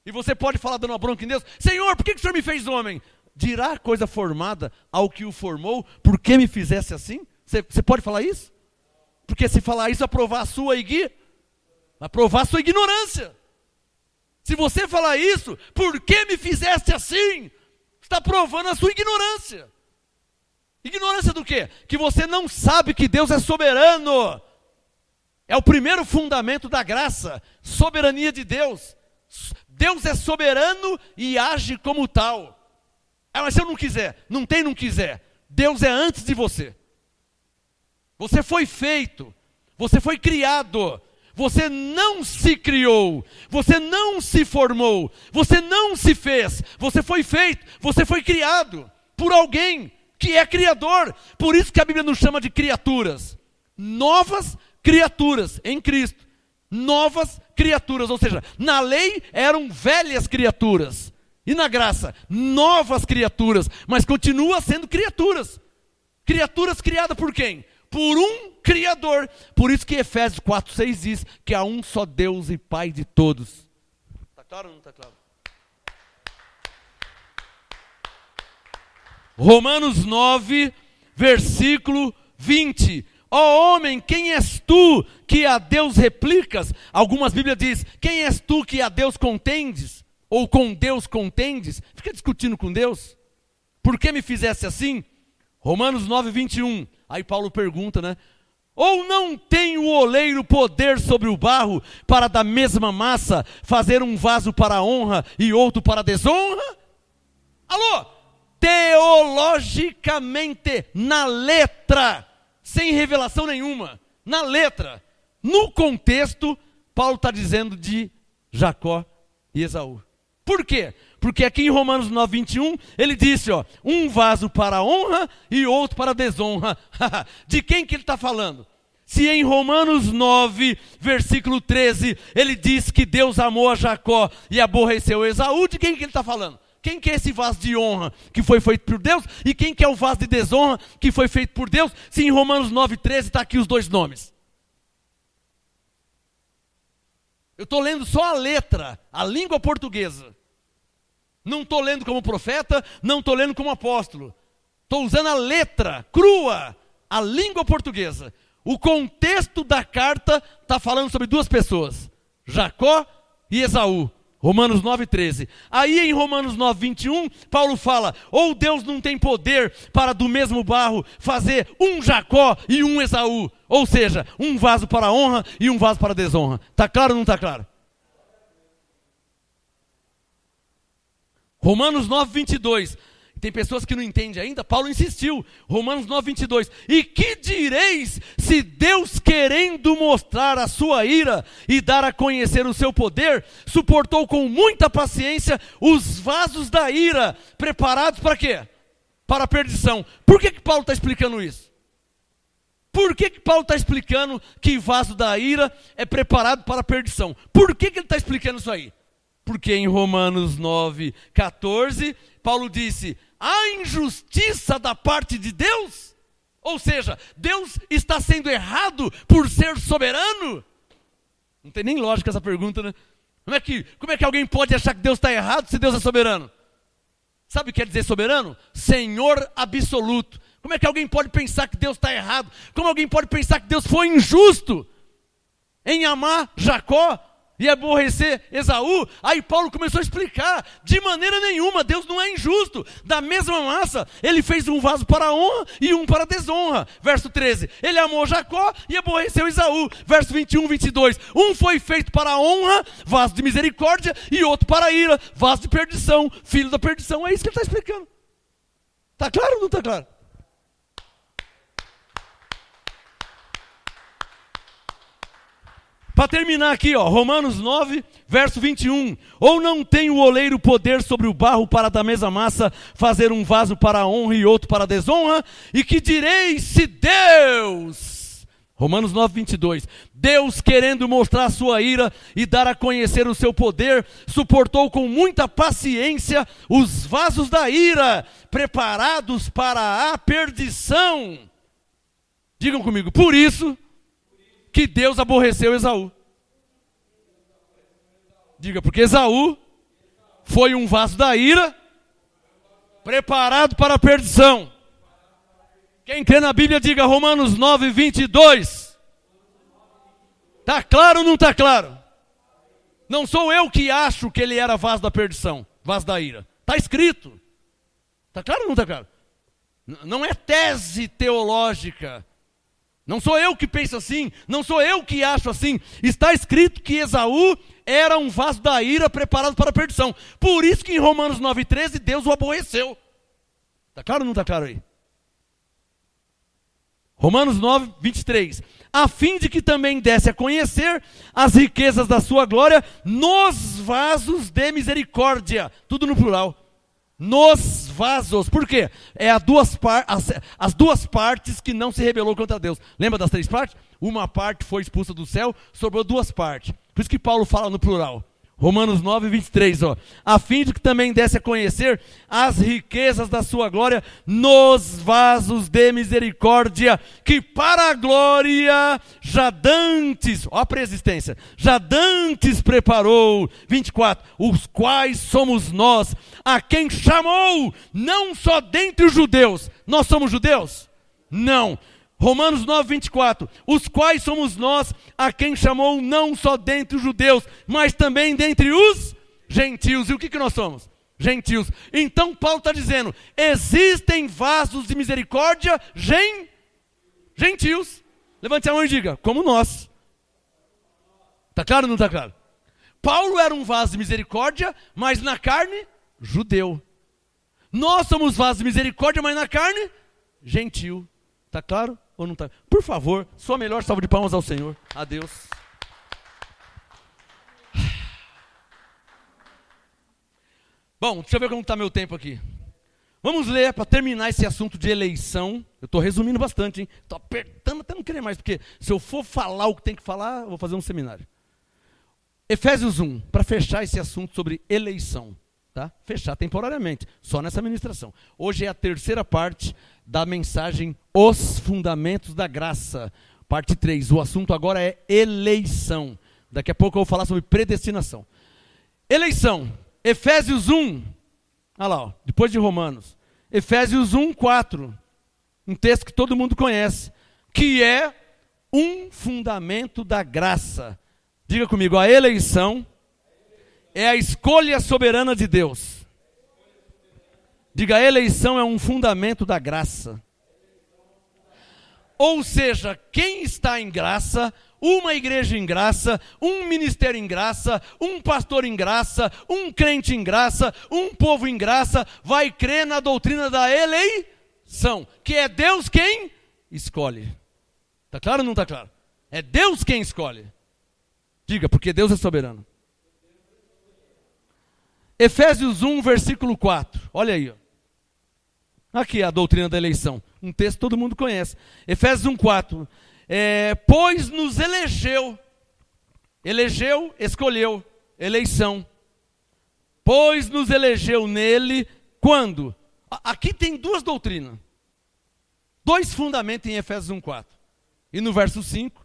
Speaker 3: E você pode falar dando uma bronca em Deus, Senhor, por que o Senhor me fez homem? Dirá a coisa formada ao que o formou, por que me fizesse assim? Você pode falar isso? Porque se falar isso, vai provar a sua ignorância. Se você falar isso, por que me fizeste assim? Está provando a sua ignorância. Ignorância do quê? Que você não sabe que Deus é soberano. É o primeiro fundamento da graça, soberania de Deus. Deus é soberano e age como tal. Mas se eu não quiser, não quiser. Deus é antes de você. Você foi feito, você foi criado. Você não se criou, você não se formou, você não se fez, você foi feito, você foi criado por alguém que é criador. Por isso que a Bíblia nos chama de criaturas. Novas criaturas em Cristo. Novas criaturas, ou seja, na lei eram velhas criaturas. E na graça, novas criaturas, mas continua sendo criaturas. Criaturas criadas por quem? Por um Criador. Por isso que Efésios 4:6 diz que há um só Deus e Pai de todos. Está claro ou não está claro? Romanos 9, versículo 20. Ó homem, quem és tu que a Deus replicas? Algumas Bíblias dizem, quem és tu que a Deus contendes? Ou com Deus contendes? Fica discutindo com Deus. Por que me fizesse assim? Romanos 9, 21. Aí Paulo pergunta, né? Ou não tem o oleiro poder sobre o barro para da mesma massa fazer um vaso para a honra e outro para a desonra? Alô? Teologicamente, na letra, sem revelação nenhuma, na letra, no contexto, Paulo está dizendo de Jacó e Esaú. Por quê? Porque aqui em Romanos 9, 21, ele disse, ó, um vaso para a honra e outro para a desonra. De quem que ele está falando? Se em Romanos 9, versículo 13, ele diz que Deus amou a Jacó e aborreceu Esaú, de quem que ele está falando? Quem que é esse vaso de honra que foi feito por Deus? E quem que é o vaso de desonra que foi feito por Deus? Se em Romanos 9, 13 está aqui os dois nomes. Eu estou lendo só a letra, a língua portuguesa. Não estou lendo como profeta, não estou lendo como apóstolo. Estou usando a letra crua, a língua portuguesa. O contexto da carta está falando sobre duas pessoas, Jacó e Esaú. Romanos 9, 13. Aí em Romanos 9, 21, Paulo fala, ou Deus não tem poder para do mesmo barro fazer um Jacó e um Esaú. Ou seja, um vaso para a honra e um vaso para a desonra. Está claro ou não está claro? Romanos 9, 22. Tem pessoas que não entendem ainda, Paulo insistiu. Romanos 9, 22. E que direis se Deus, querendo mostrar a sua ira e dar a conhecer o seu poder, suportou com muita paciência os vasos da ira, preparados para quê? Para a perdição. Por que Paulo está explicando isso? Por que Paulo está explicando que vaso da ira é preparado para a perdição? Por que ele está explicando isso aí? Porque em Romanos 9, 14, Paulo disse, a injustiça da parte de Deus? Ou seja, Deus está sendo errado por ser soberano? Não tem nem lógica essa pergunta, né? Como é que alguém pode achar que Deus está errado se Deus é soberano? Sabe o que quer dizer soberano? Senhor absoluto. Como é que alguém pode pensar que Deus está errado? Como alguém pode pensar que Deus foi injusto em amar Jacó e aborrecer Esaú? Aí Paulo começou a explicar, de maneira nenhuma, Deus não é injusto. Da mesma massa, ele fez um vaso para a honra e um para a desonra. Verso 13, ele amou Jacó e aborreceu Esaú. Verso 21, 22, um foi feito para a honra, vaso de misericórdia, e outro para a ira, vaso de perdição, filho da perdição. É isso que ele está explicando. Está claro ou não está claro? Para terminar aqui, ó, Romanos 9, verso 21. Ou não tem o oleiro poder sobre o barro para da mesma massa fazer um vaso para a honra e outro para a desonra? E que direis se Deus, Romanos 9, 22, Deus, querendo mostrar a sua ira e dar a conhecer o seu poder, suportou com muita paciência os vasos da ira, preparados para a perdição. Digam comigo, por isso que Deus aborreceu Esaú. Diga, porque Esaú foi um vaso da ira, preparado para a perdição. Quem crê na Bíblia, diga Romanos 9, 22. Está claro ou não está claro? Não sou eu que acho que ele era vaso da perdição, vaso da ira. Está escrito. Está claro ou não está claro? Não é tese teológica. Não sou eu que penso assim, não sou eu que acho assim. Está escrito que Esaú era um vaso da ira preparado para a perdição. Por isso que em Romanos 9,13 Deus o aborreceu. Está claro ou não está claro aí? Romanos 9, 23. A fim de que também desse a conhecer as riquezas da sua glória nos vasos de misericórdia. Tudo no plural. Nos vasos. Por quê? É as duas partes que não se rebelou contra Deus. Lembra das três partes? Uma parte foi expulsa do céu, sobrou duas partes. Por isso que Paulo fala no plural. Romanos 9, 23, ó. A fim de que também desse a conhecer as riquezas da sua glória nos vasos de misericórdia, que para a glória já dantes, ó a preexistência, já dantes preparou, 24, os quais somos nós, a quem chamou, não só dentre os judeus, nós somos judeus, Não. Romanos 9, 24. Os quais somos nós a quem chamou não só dentre os judeus, mas também dentre os gentios. E o que nós somos? Gentios. Então Paulo está dizendo, existem vasos de misericórdia gentios. Levante a mão e diga, como nós. Está claro ou não está claro? Paulo era um vaso de misericórdia, mas na carne, judeu. Nós somos vasos de misericórdia, mas na carne, gentil. Está claro ou não está? Por favor, sua melhor salva de palmas ao Senhor. A Deus. Bom, deixa eu ver como está meu tempo aqui. Vamos ler para terminar esse assunto de eleição. Eu estou resumindo bastante, hein? Estou apertando até não querer mais, porque se eu for falar o que tem que falar, eu vou fazer um seminário. Efésios 1, para fechar esse assunto sobre eleição. Tá? Fechar temporariamente, só nessa ministração. Hoje é a terceira parte da mensagem Os Fundamentos da Graça. Parte 3. O assunto agora é eleição. Daqui a pouco eu vou falar sobre predestinação. Eleição. Efésios 1. Olha lá, ó, depois de Romanos. Efésios 1, 4. Um texto que todo mundo conhece. Que é um fundamento da graça. Diga comigo, a eleição é a escolha soberana de Deus. Diga, a eleição é um fundamento da graça. Ou seja, quem está em graça, uma igreja em graça, um ministério em graça, um pastor em graça, um crente em graça, um povo em graça, vai crer na doutrina da eleição, que é Deus quem escolhe. Está claro ou não está claro? É Deus quem escolhe. Diga, porque Deus é soberano. Efésios 1, versículo 4. Olha aí. Ó. Aqui é a doutrina da eleição. Um texto que todo mundo conhece. Efésios 1, 4. Pois nos elegeu. Elegeu, escolheu. Eleição. Pois nos elegeu nele. Quando? Aqui tem duas doutrinas. Dois fundamentos em Efésios 1, 4. E no verso 5,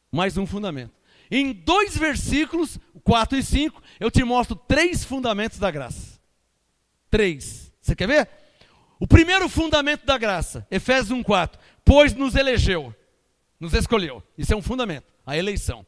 Speaker 3: mais um fundamento. Em 2 versículos, 4 e 5, eu te mostro 3 fundamentos da graça. 3. Você quer ver? O primeiro fundamento da graça, Efésios 1, 4. Pois nos elegeu, nos escolheu. Isso é um fundamento, a eleição.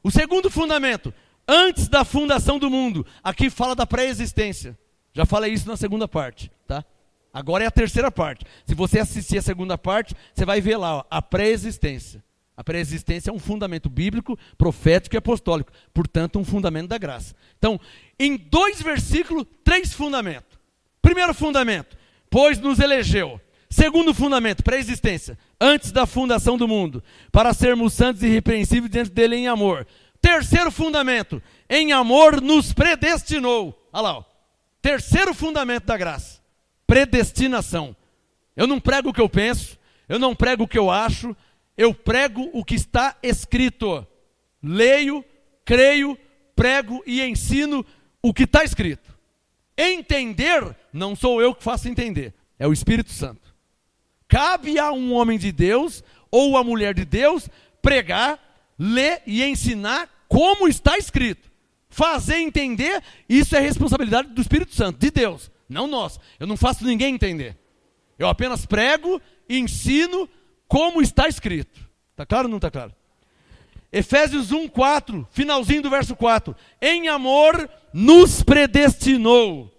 Speaker 3: O segundo fundamento, antes da fundação do mundo. Aqui fala da pré-existência. Já falei isso na segunda parte, tá? Agora é a terceira parte. Se você assistir a segunda parte, você vai ver lá, ó, a pré-existência. A pré-existência é um fundamento bíblico, profético e apostólico. Portanto, um fundamento da graça. Então, em 2 versículos, 3 fundamentos. Primeiro fundamento, pois nos elegeu. Segundo fundamento, pré-existência, antes da fundação do mundo, para sermos santos e irrepreensíveis diante dele em amor. Terceiro fundamento, em amor nos predestinou. Olha lá, ó. Terceiro fundamento da graça, predestinação. Eu não prego o que eu penso, eu não prego o que eu acho, eu prego o que está escrito. Leio, creio, prego e ensino o que está escrito. Entender, não sou eu que faço entender, é o Espírito Santo. Cabe a um homem de Deus ou a mulher de Deus pregar, ler e ensinar como está escrito. Fazer entender, isso é responsabilidade do Espírito Santo, de Deus, não nós. Eu não faço ninguém entender. Eu apenas prego e ensino como está escrito. Está claro ou não está claro? Efésios 1, 4, finalzinho do verso 4. Em amor nos predestinou.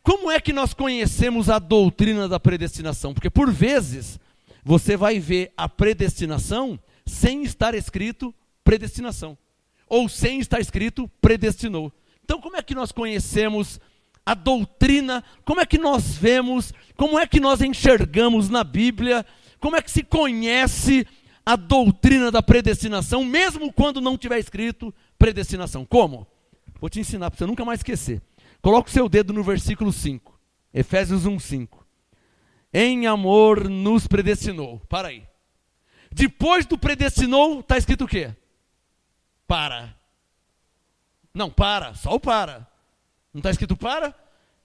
Speaker 3: Como é que nós conhecemos a doutrina da predestinação? Porque por vezes você vai ver a predestinação sem estar escrito predestinação. Ou sem estar escrito predestinou. Então como é que nós conhecemos a doutrina? Como é que nós vemos? Como é que nós enxergamos na Bíblia? Como é que se conhece a doutrina da predestinação, mesmo quando não tiver escrito predestinação? Como? Vou te ensinar para você nunca mais esquecer. Coloca o seu dedo no versículo 5. Efésios 1, 5. Em amor nos predestinou. Para aí. Depois do predestinou, está escrito o quê? Para. Não, para. Só o para. Não está escrito para?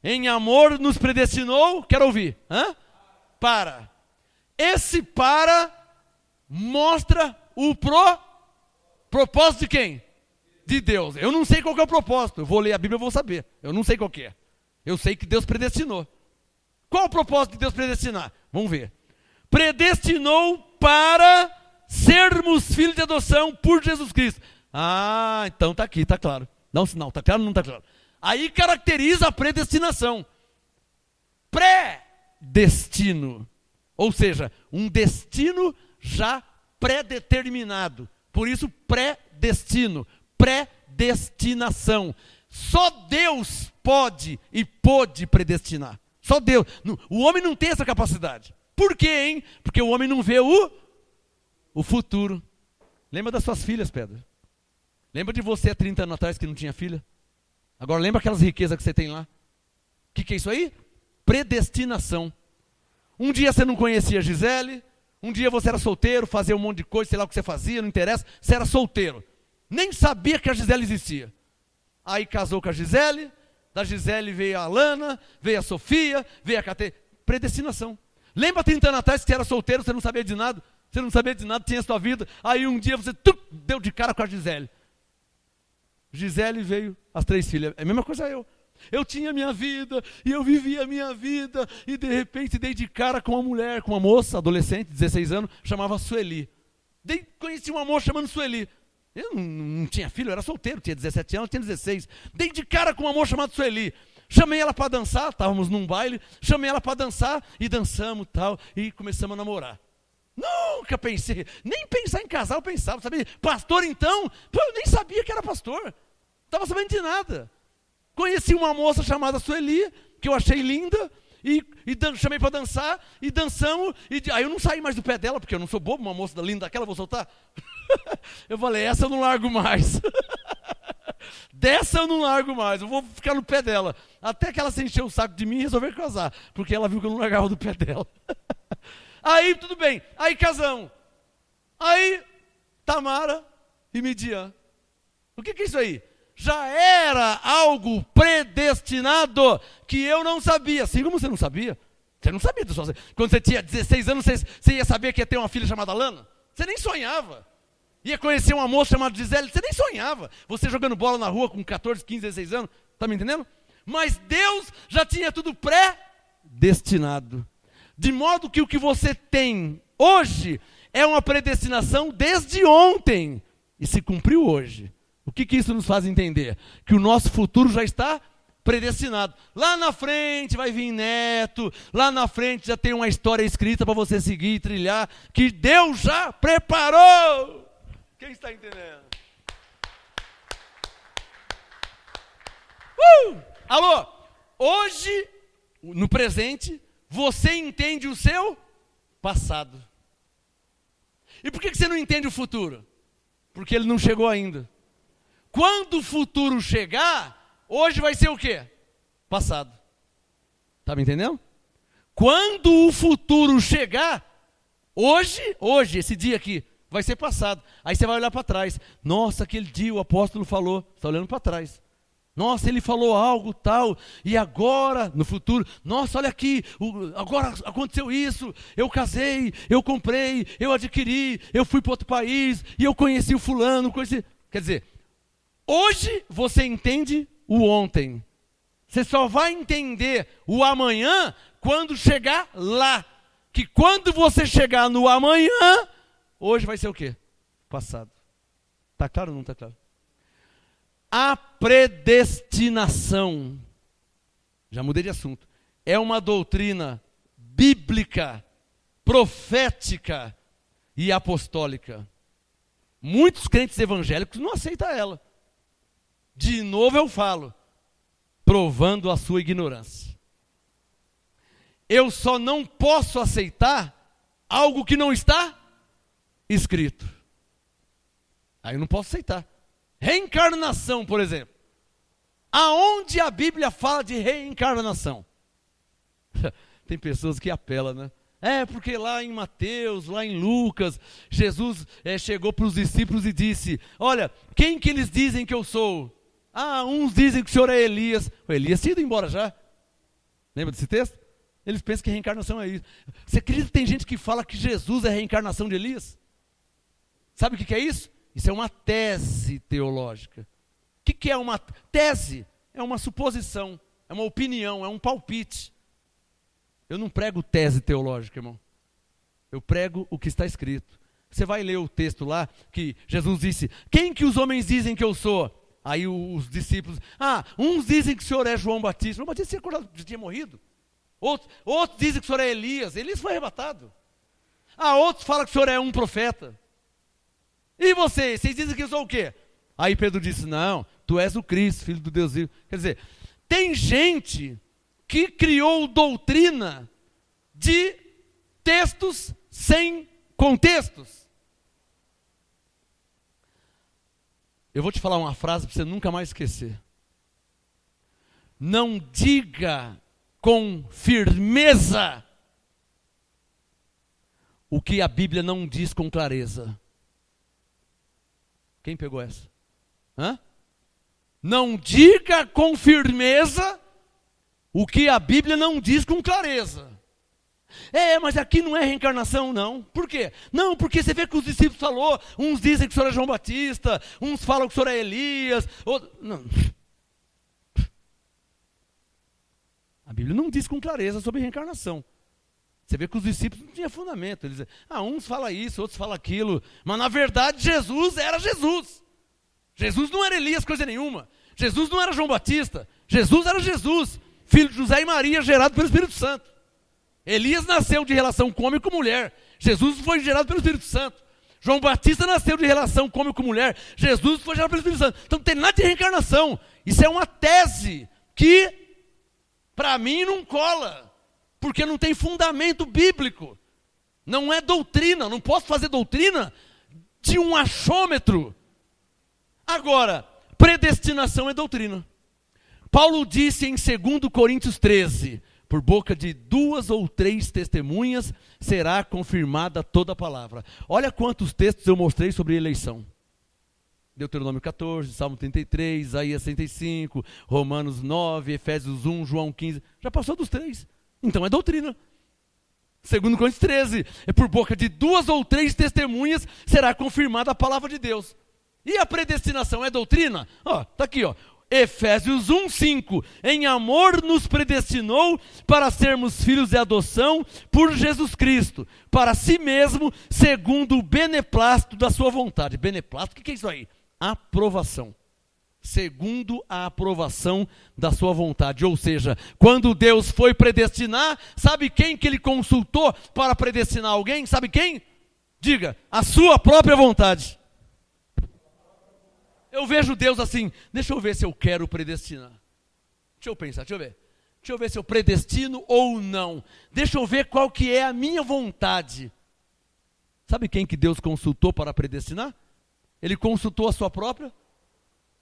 Speaker 3: Em amor nos predestinou. Quero ouvir. Hã? Para. Esse para mostra o propósito de quem? De Deus. Eu não sei qual que é o propósito. Eu vou ler a Bíblia e vou saber. Eu não sei qual que é. Eu sei que Deus predestinou. Qual o propósito de Deus predestinar? Vamos ver. predestinou para sermos filhos de adoção por Jesus Cristo. Ah, então está aqui, está claro. Dá um sinal, está claro ou não está claro? Aí caracteriza a predestinação. Pré-destino. Ou seja, um destino já pré-determinado. Por isso, pré-destino, predestinação. Só Deus pode e pôde predestinar. Só Deus. O homem não tem essa capacidade. Por quê, hein? Porque o homem não vê o futuro. Lembra das suas filhas, Pedro? Lembra de você há 30 anos atrás que não tinha filha? Agora lembra aquelas riquezas que você tem lá? O que é isso aí? Predestinação. Um dia você não conhecia a Gisele, um dia você era solteiro, fazia um monte de coisa, sei lá o que você fazia, não interessa, você era solteiro. Nem sabia que a Gisele existia. Aí casou com a Gisele, da Gisele veio a Alana, veio a Sofia, veio a Cate. Predestinação. Lembra 30 anos atrás que você era solteiro, você não sabia de nada? Você não sabia de nada, tinha a sua vida. Aí um dia você deu de cara com a Gisele. Gisele veio, as 3 filhas. É a mesma coisa eu. Eu tinha minha vida, e eu vivia a minha vida, e de repente dei de cara com uma mulher, com uma moça, adolescente, 16 anos, chamava Sueli. Conheci uma moça chamando Sueli. Eu não tinha filho, eu era solteiro, tinha 17 anos, tinha 16. Dei de cara com uma moça chamada Sueli. Chamei ela para dançar, estávamos num baile, chamei ela para dançar, e dançamos tal, e começamos a namorar. Nunca pensei, nem pensar em casar eu pensava, sabia? Pastor então? Pô, eu nem sabia que era pastor. Não estava sabendo de nada. Conheci uma moça chamada Sueli, que eu achei linda, e chamei para dançar, e dançamos, aí eu não saí mais do pé dela, porque eu não sou bobo, uma moça linda daquela, vou soltar. Eu falei, essa eu não largo mais. Dessa eu não largo mais, eu vou ficar no pé dela. Até que ela se encheu o saco de mim e resolveu casar, porque ela viu que eu não largava do pé dela. Aí tudo bem, aí casamos. Aí Tamara e Midian. O que é isso aí? Já era algo predestinado que eu não sabia. Assim como você não sabia. Você não sabia. Quando você tinha 16 anos, você ia saber que ia ter uma filha chamada Lana? Você nem sonhava. Ia conhecer uma moça chamada Gisele? Você nem sonhava. Você jogando bola na rua com 14, 15, 16 anos. Está me entendendo? Mas Deus já tinha tudo predestinado. De modo que o que você tem hoje é uma predestinação desde ontem. E se cumpriu hoje. O que isso nos faz entender? Que o nosso futuro já está predestinado. Lá na frente vai vir neto, lá na frente já tem uma história escrita para você seguir e trilhar, que Deus já preparou. Quem está entendendo? Alô? Hoje, no presente, você entende o seu passado. E por que você não entende o futuro? Porque ele não chegou ainda. Quando o futuro chegar, hoje vai ser o quê? Passado. Está me entendendo? Quando o futuro chegar, hoje, esse dia aqui, vai ser passado. Aí você vai olhar para trás. Nossa, aquele dia o apóstolo falou. Você está olhando para trás. Nossa, ele falou algo tal, e agora, no futuro, nossa, olha aqui, agora aconteceu isso, eu casei, eu comprei, eu adquiri, eu fui para outro país, e eu conheci o fulano, Quer dizer, hoje você entende o ontem. Você só vai entender o amanhã quando chegar lá. Que quando você chegar no amanhã, hoje vai ser o quê? Passado. Está claro ou não está claro? A predestinação, já mudei de assunto, é uma doutrina bíblica, profética e apostólica. Muitos crentes evangélicos não aceitam ela. De novo eu falo, provando a sua ignorância. Eu só não posso aceitar algo que não está escrito. Aí eu não posso aceitar. Reencarnação, por exemplo. Aonde a Bíblia fala de reencarnação? Tem pessoas que apelam, né? Porque lá em Mateus, lá em Lucas, Jesus chegou para os discípulos e disse, olha, quem que eles dizem que eu sou? Uns dizem que o senhor é Elias. O Elias tinha ido embora já. Lembra desse texto? Eles pensam que reencarnação é isso. Você acredita que tem gente que fala que Jesus é a reencarnação de Elias? Sabe o que é isso? Isso é uma tese teológica. O que é uma tese? É uma suposição, é uma opinião, é um palpite. Eu não prego tese teológica, irmão. Eu prego o que está escrito. Você vai ler o texto lá que Jesus disse: quem que os homens dizem que eu sou? Aí os discípulos: uns dizem que o senhor é João Batista. João Batista já tinha morrido. Outros dizem que o senhor é Elias. Elias foi arrebatado. Outros falam que o senhor é um profeta. E vocês dizem que eu sou o quê? Aí Pedro disse: não, tu és o Cristo, filho do Deus vivo. Quer dizer, tem gente que criou doutrina de textos sem contextos. Eu vou te falar uma frase para você nunca mais esquecer. Não diga com firmeza o que a Bíblia não diz com clareza. Quem pegou essa? Não diga com firmeza o que a Bíblia não diz com clareza. Mas aqui não é reencarnação, não. Por quê? Não, porque você vê que os discípulos falaram, uns dizem que o senhor é João Batista, uns falam que o senhor é Elias. Não. A Bíblia não diz com clareza sobre reencarnação. Você vê que os discípulos não tinham fundamento. Eles dizem, uns falam isso, outros falam aquilo. Mas na verdade Jesus era Jesus. Jesus não era Elias, coisa nenhuma. Jesus não era João Batista. Jesus era Jesus, filho de José e Maria, gerado pelo Espírito Santo. Elias nasceu de relação com homem e com mulher. Jesus foi gerado pelo Espírito Santo. João Batista nasceu de relação com homem e com mulher. Jesus foi gerado pelo Espírito Santo. Então não tem nada de reencarnação. Isso é uma tese que, para mim, não cola. Porque não tem fundamento bíblico. Não é doutrina. Não posso fazer doutrina de um achômetro. Agora, predestinação é doutrina. Paulo disse em 2 Coríntios 13... por boca de 2 ou 3 testemunhas será confirmada toda a palavra. Olha quantos textos eu mostrei sobre eleição. Deuteronômio 14, Salmo 33, Isaías 65, Romanos 9, Efésios 1, João 15. Já passou dos 3. Então é doutrina. 2 Coríntios 13, por boca de 2 ou 3 testemunhas será confirmada a palavra de Deus. E a predestinação é doutrina? Está aqui, Efésios 1:5, em amor nos predestinou para sermos filhos de adoção por Jesus Cristo, para si mesmo, segundo o beneplácito da sua vontade. Beneplácito, o que é isso aí? Aprovação. Segundo a aprovação da sua vontade. Ou seja, quando Deus foi predestinar, sabe quem que ele consultou para predestinar alguém? Sabe quem? Diga, a sua própria vontade. Eu vejo Deus assim, deixa eu ver se eu quero predestinar. Deixa eu pensar, deixa eu ver se eu predestino ou não. Deixa eu ver qual que é a minha vontade. Sabe quem que Deus consultou para predestinar? Ele consultou a sua própria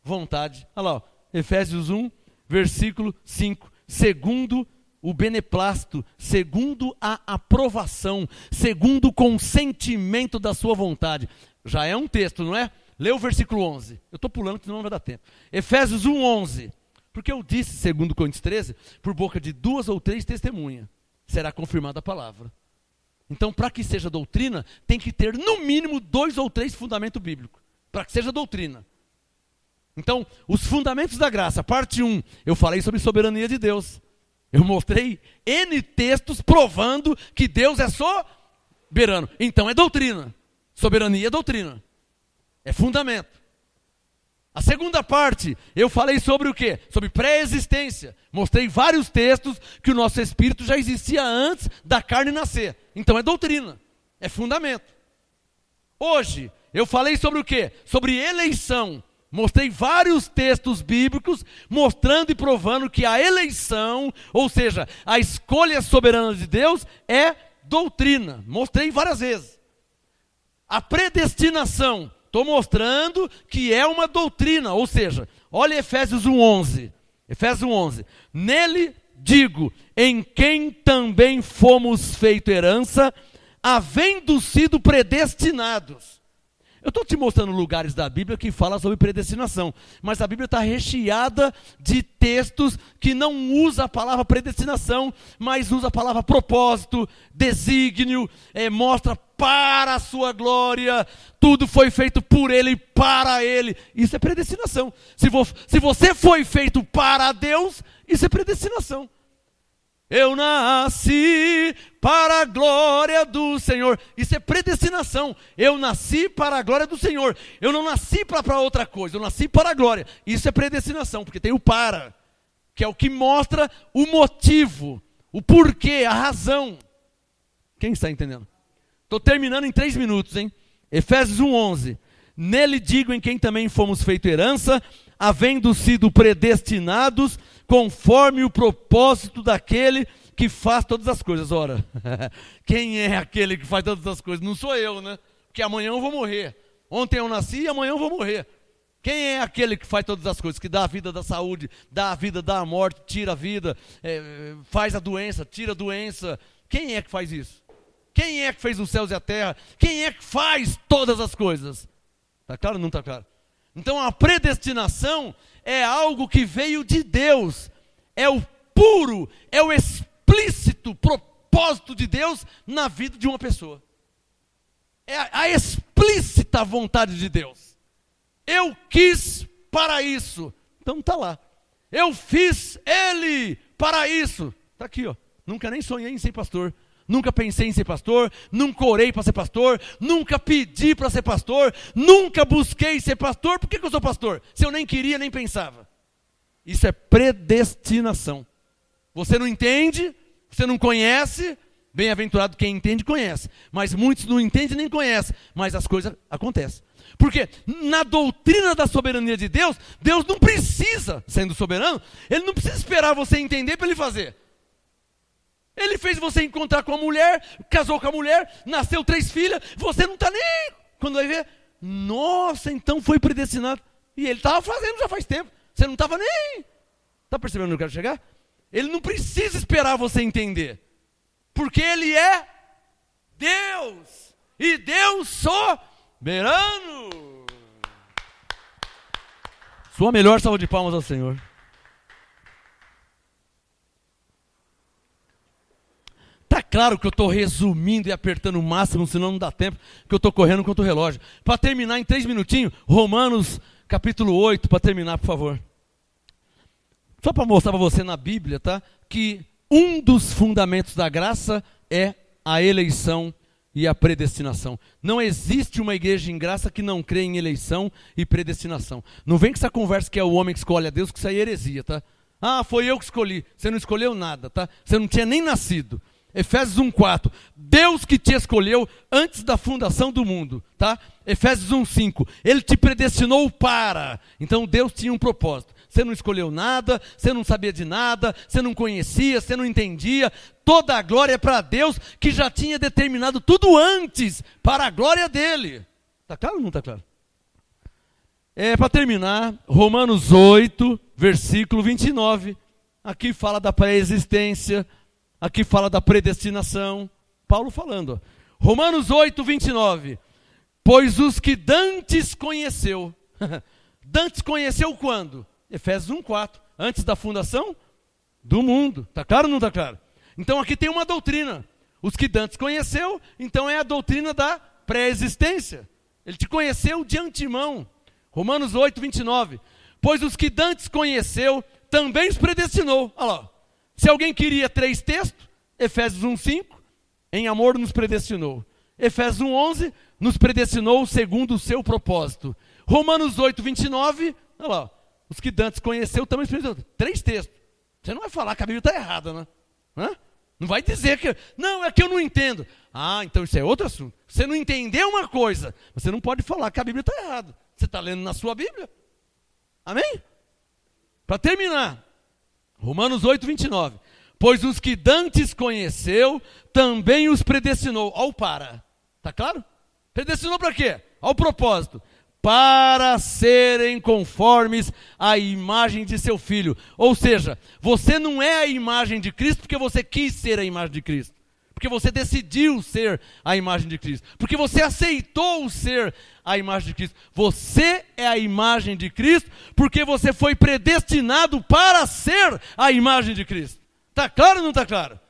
Speaker 3: vontade. Olha lá, Efésios 1, versículo 5. Segundo o beneplácito, segundo a aprovação, segundo o consentimento da sua vontade. Já é um texto, não é? Lê o versículo 11. Eu estou pulando, senão não vai dar tempo. Efésios 1, 11. Porque eu disse, segundo Coríntios 13, por boca de 2 ou 3 testemunhas, será confirmada a palavra. Então, para que seja doutrina, tem que ter no mínimo 2 ou 3 fundamentos bíblicos. Para que seja doutrina. Então, os fundamentos da graça, parte 1, eu falei sobre soberania de Deus. Eu mostrei N textos provando que Deus é soberano. Então é doutrina. Soberania é doutrina. É fundamento. A segunda parte, eu falei sobre o quê? Sobre pré-existência. Mostrei vários textos que o nosso espírito já existia antes da carne nascer. Então é doutrina, é fundamento. Hoje, eu falei sobre o quê? Sobre eleição. Mostrei vários textos bíblicos mostrando e provando que a eleição, ou seja, a escolha soberana de Deus é doutrina. Mostrei várias vezes. A predestinação, estou mostrando que é uma doutrina, ou seja, olha Efésios 1:11. Efésios 1:11. Nele digo, em quem também fomos feito herança, havendo sido predestinados. Eu estou te mostrando lugares da Bíblia que falam sobre predestinação, mas a Bíblia está recheada de textos que não usa a palavra predestinação, mas usa a palavra propósito, desígnio, mostra para a sua glória, tudo foi feito por Ele e para Ele. Isso é predestinação. Se você foi feito para Deus, isso é predestinação. Eu nasci para a glória do Senhor. Isso é predestinação. Eu nasci para a glória do Senhor. Eu não nasci para outra coisa, eu nasci para a glória. Isso é predestinação, porque tem o para, que é o que mostra o motivo, o porquê, a razão. Quem está entendendo? Estou terminando em 3 minutos, hein? Efésios 1:11. Nele digo em quem também fomos feito herança, havendo sido predestinados conforme o propósito daquele que faz todas as coisas. Ora, quem é aquele que faz todas as coisas? Não sou eu, né? Porque amanhã eu vou morrer. Ontem eu nasci e amanhã eu vou morrer. Quem é aquele que faz todas as coisas? Que dá a vida, da saúde, dá a vida, dá a morte, tira a vida, faz a doença, tira a doença. Quem é que faz isso? Quem é que fez os céus e a terra? Quem é que faz todas as coisas? Está claro ou não está claro? Então a predestinação é algo que veio de Deus. É o puro, é o explícito propósito de Deus na vida de uma pessoa. É a explícita vontade de Deus. Eu quis para isso. Então está lá. Eu fiz ele para isso. Está aqui, ó. Nunca nem sonhei em ser pastor. Nunca pensei em ser pastor, nunca orei para ser pastor, nunca pedi para ser pastor, nunca busquei ser pastor. Por que eu sou pastor? Se eu nem queria, nem pensava. Isso é predestinação. Você não entende, você não conhece, bem-aventurado quem entende e conhece. Mas muitos não entendem nem conhecem, mas as coisas acontecem. Porque na doutrina da soberania de Deus, Deus não precisa, sendo soberano, Ele não precisa esperar você entender para Ele fazer. Ele fez você encontrar com a mulher, casou com a mulher, nasceu 3 filhas, você não está nem... Quando vai ver, nossa, então foi predestinado. E ele estava fazendo já faz tempo, você não estava nem... Está percebendo onde eu quero chegar? Ele não precisa esperar você entender, porque Ele é Deus, e Deus soberano. Sua melhor salva de palmas ao Senhor. Está claro que eu estou resumindo e apertando o máximo, senão não dá tempo, que eu estou correndo contra o relógio. Para terminar em 3 minutinhos, Romanos capítulo 8, para terminar, por favor. Só para mostrar para você na Bíblia, tá? Que um dos fundamentos da graça é a eleição e a predestinação. Não existe uma igreja em graça que não crê em eleição e predestinação. Não vem com essa conversa que é o homem que escolhe a Deus, que isso aí é heresia, tá? Ah, foi eu que escolhi. Você não escolheu nada, tá? Você não tinha nem nascido. Efésios 1:4, Deus que te escolheu antes da fundação do mundo, tá? Efésios 1:5, Ele te predestinou para, então Deus tinha um propósito. Você não escolheu nada, você não sabia de nada, você não conhecia, você não entendia. Toda a glória é para Deus que já tinha determinado tudo antes para a glória dele. Está claro ou não está claro? Para terminar, Romanos 8, versículo 29, aqui fala da pré-existência. Aqui fala da predestinação. Paulo falando. Romanos 8, 29. Pois os que dantes conheceu. Dantes conheceu quando? Efésios 1:4. Antes da fundação do mundo. Está claro ou não está claro? Então aqui tem uma doutrina. Os que dantes conheceu, então é a doutrina da pré-existência. Ele te conheceu de antemão. Romanos 8, 29. Pois os que dantes conheceu, também os predestinou. Olha lá. Se alguém queria 3 textos, Efésios 1:5, em amor nos predestinou. Efésios 1:11, nos predestinou segundo o seu propósito. Romanos 8, 29, olha lá, os que dantes conheceu também os predestinou. 3 textos. Você não vai falar que a Bíblia está errada, né? Hã? Não vai dizer que... Não, é que eu não entendo. Ah, então isso é outro assunto. Você não entendeu uma coisa, você não pode falar que a Bíblia está errada. Você está lendo na sua Bíblia. Amém? Para terminar... Romanos 8, 29. Pois os que dantes conheceu, também os predestinou. Ao para. Está claro? Predestinou para quê? Ao propósito. Para serem conformes à imagem de seu Filho. Ou seja, você não é a imagem de Cristo porque você quis ser a imagem de Cristo. Porque você decidiu ser a imagem de Cristo. Porque você aceitou ser a imagem de Cristo. Você é a imagem de Cristo porque você foi predestinado para ser a imagem de Cristo. Está claro ou não está claro?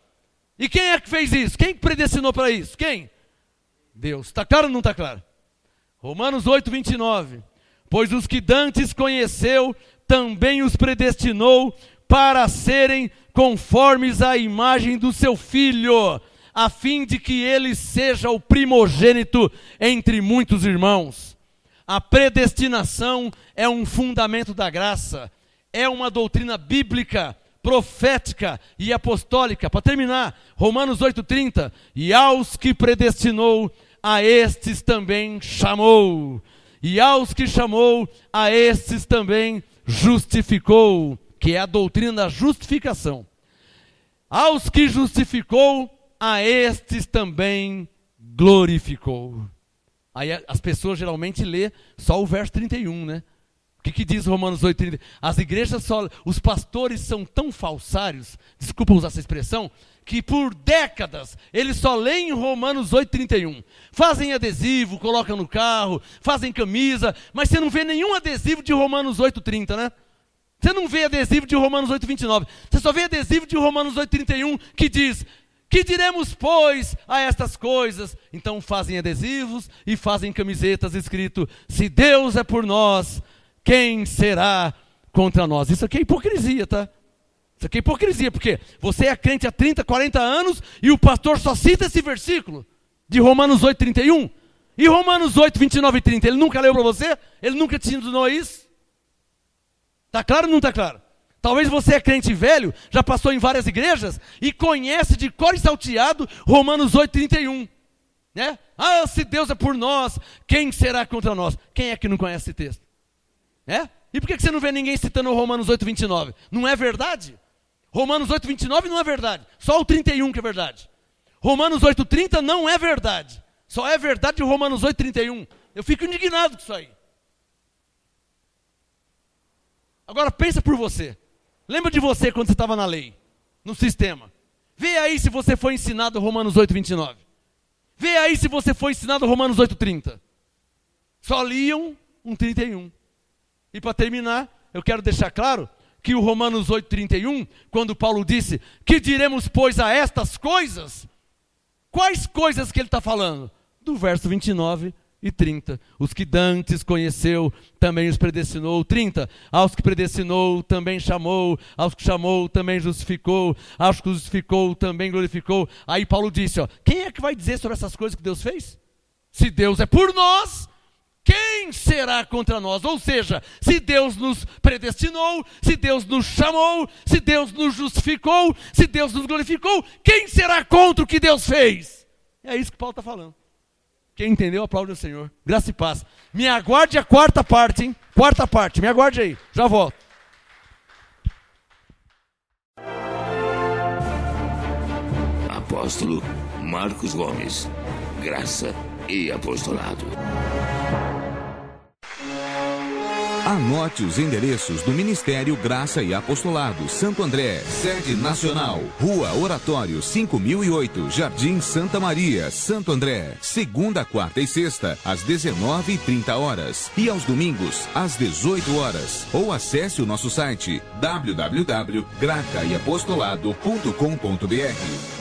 Speaker 3: E quem é que fez isso? Quem predestinou para isso? Quem? Deus. Está claro ou não está claro? Romanos 8, 29. Pois os que dantes conheceu, também os predestinou para serem conformes à imagem do seu Filho, a fim de que ele seja o primogênito entre muitos irmãos. A predestinação é um fundamento da graça, é uma doutrina bíblica, profética e apostólica. Para terminar, Romanos 8,30, e aos que predestinou, a estes também chamou, e aos que chamou, a estes também justificou, que é a doutrina da justificação. Aos que justificou, a estes também glorificou. Aí as pessoas geralmente lê só o verso 31, né? O que diz Romanos 8,30? As igrejas os pastores são tão falsários, desculpa usar essa expressão, que por décadas eles só leem Romanos 8,31. Fazem adesivo, colocam no carro, fazem camisa, mas você não vê nenhum adesivo de Romanos 8,30, né? Você não vê adesivo de Romanos 8,29. Você só vê adesivo de Romanos 8,31 que diz: que diremos, pois, a estas coisas? Então fazem adesivos e fazem camisetas escrito: se Deus é por nós, quem será contra nós? Isso aqui é hipocrisia, tá? Isso aqui é hipocrisia, porque você é crente há 30, 40 anos e o pastor só cita esse versículo de Romanos 8,31. E Romanos 8, 29 e 30, ele nunca leu para você? Ele nunca te ensinou isso? Está claro ou não está claro? Talvez você é crente velho, já passou em várias igrejas e conhece de cor e salteado Romanos 8,31. Né? Ah, se Deus é por nós, quem será contra nós? Quem é que não conhece esse texto? E por que você não vê ninguém citando Romanos 8,29? Não é verdade? Romanos 8,29 não é verdade. Só o 31 que é verdade. Romanos 8,30 não é verdade. Só é verdade Romanos 8,31. Eu fico indignado com isso aí. Agora pensa por você. Lembra de você quando você estava na lei, no sistema. Vê aí se você foi ensinado Romanos 8,29. Vê aí se você foi ensinado Romanos 8,30. Só liam um 31. E para terminar, eu quero deixar claro que o Romanos 8,31, quando Paulo disse: que diremos, pois, a estas coisas? Quais coisas que ele está falando? Do verso 29 e 30. Os que dantes conheceu, também os predestinou. 30. Aos que predestinou, também chamou. Aos que chamou, também justificou. Aos que justificou, também glorificou. Aí Paulo disse, quem é que vai dizer sobre essas coisas que Deus fez? Se Deus é por nós, quem será contra nós? Ou seja, se Deus nos predestinou, se Deus nos chamou, se Deus nos justificou, se Deus nos glorificou, quem será contra o que Deus fez? É isso que Paulo está falando. Quem entendeu, aplaude o Senhor. Graça e paz. Me aguarde a quarta parte, hein? Quarta parte, me aguarde aí. Já volto.
Speaker 1: Apóstolo Marcos Gomes. Graça e apostolado.
Speaker 2: Anote os endereços do Ministério Graça e Apostolado Santo André, sede nacional, Rua Oratório 5008, Jardim Santa Maria, Santo André, segunda, quarta e sexta, às 19h30, e aos domingos, às 18 horas. Ou acesse o nosso site www.gracaiapostolado.com.br.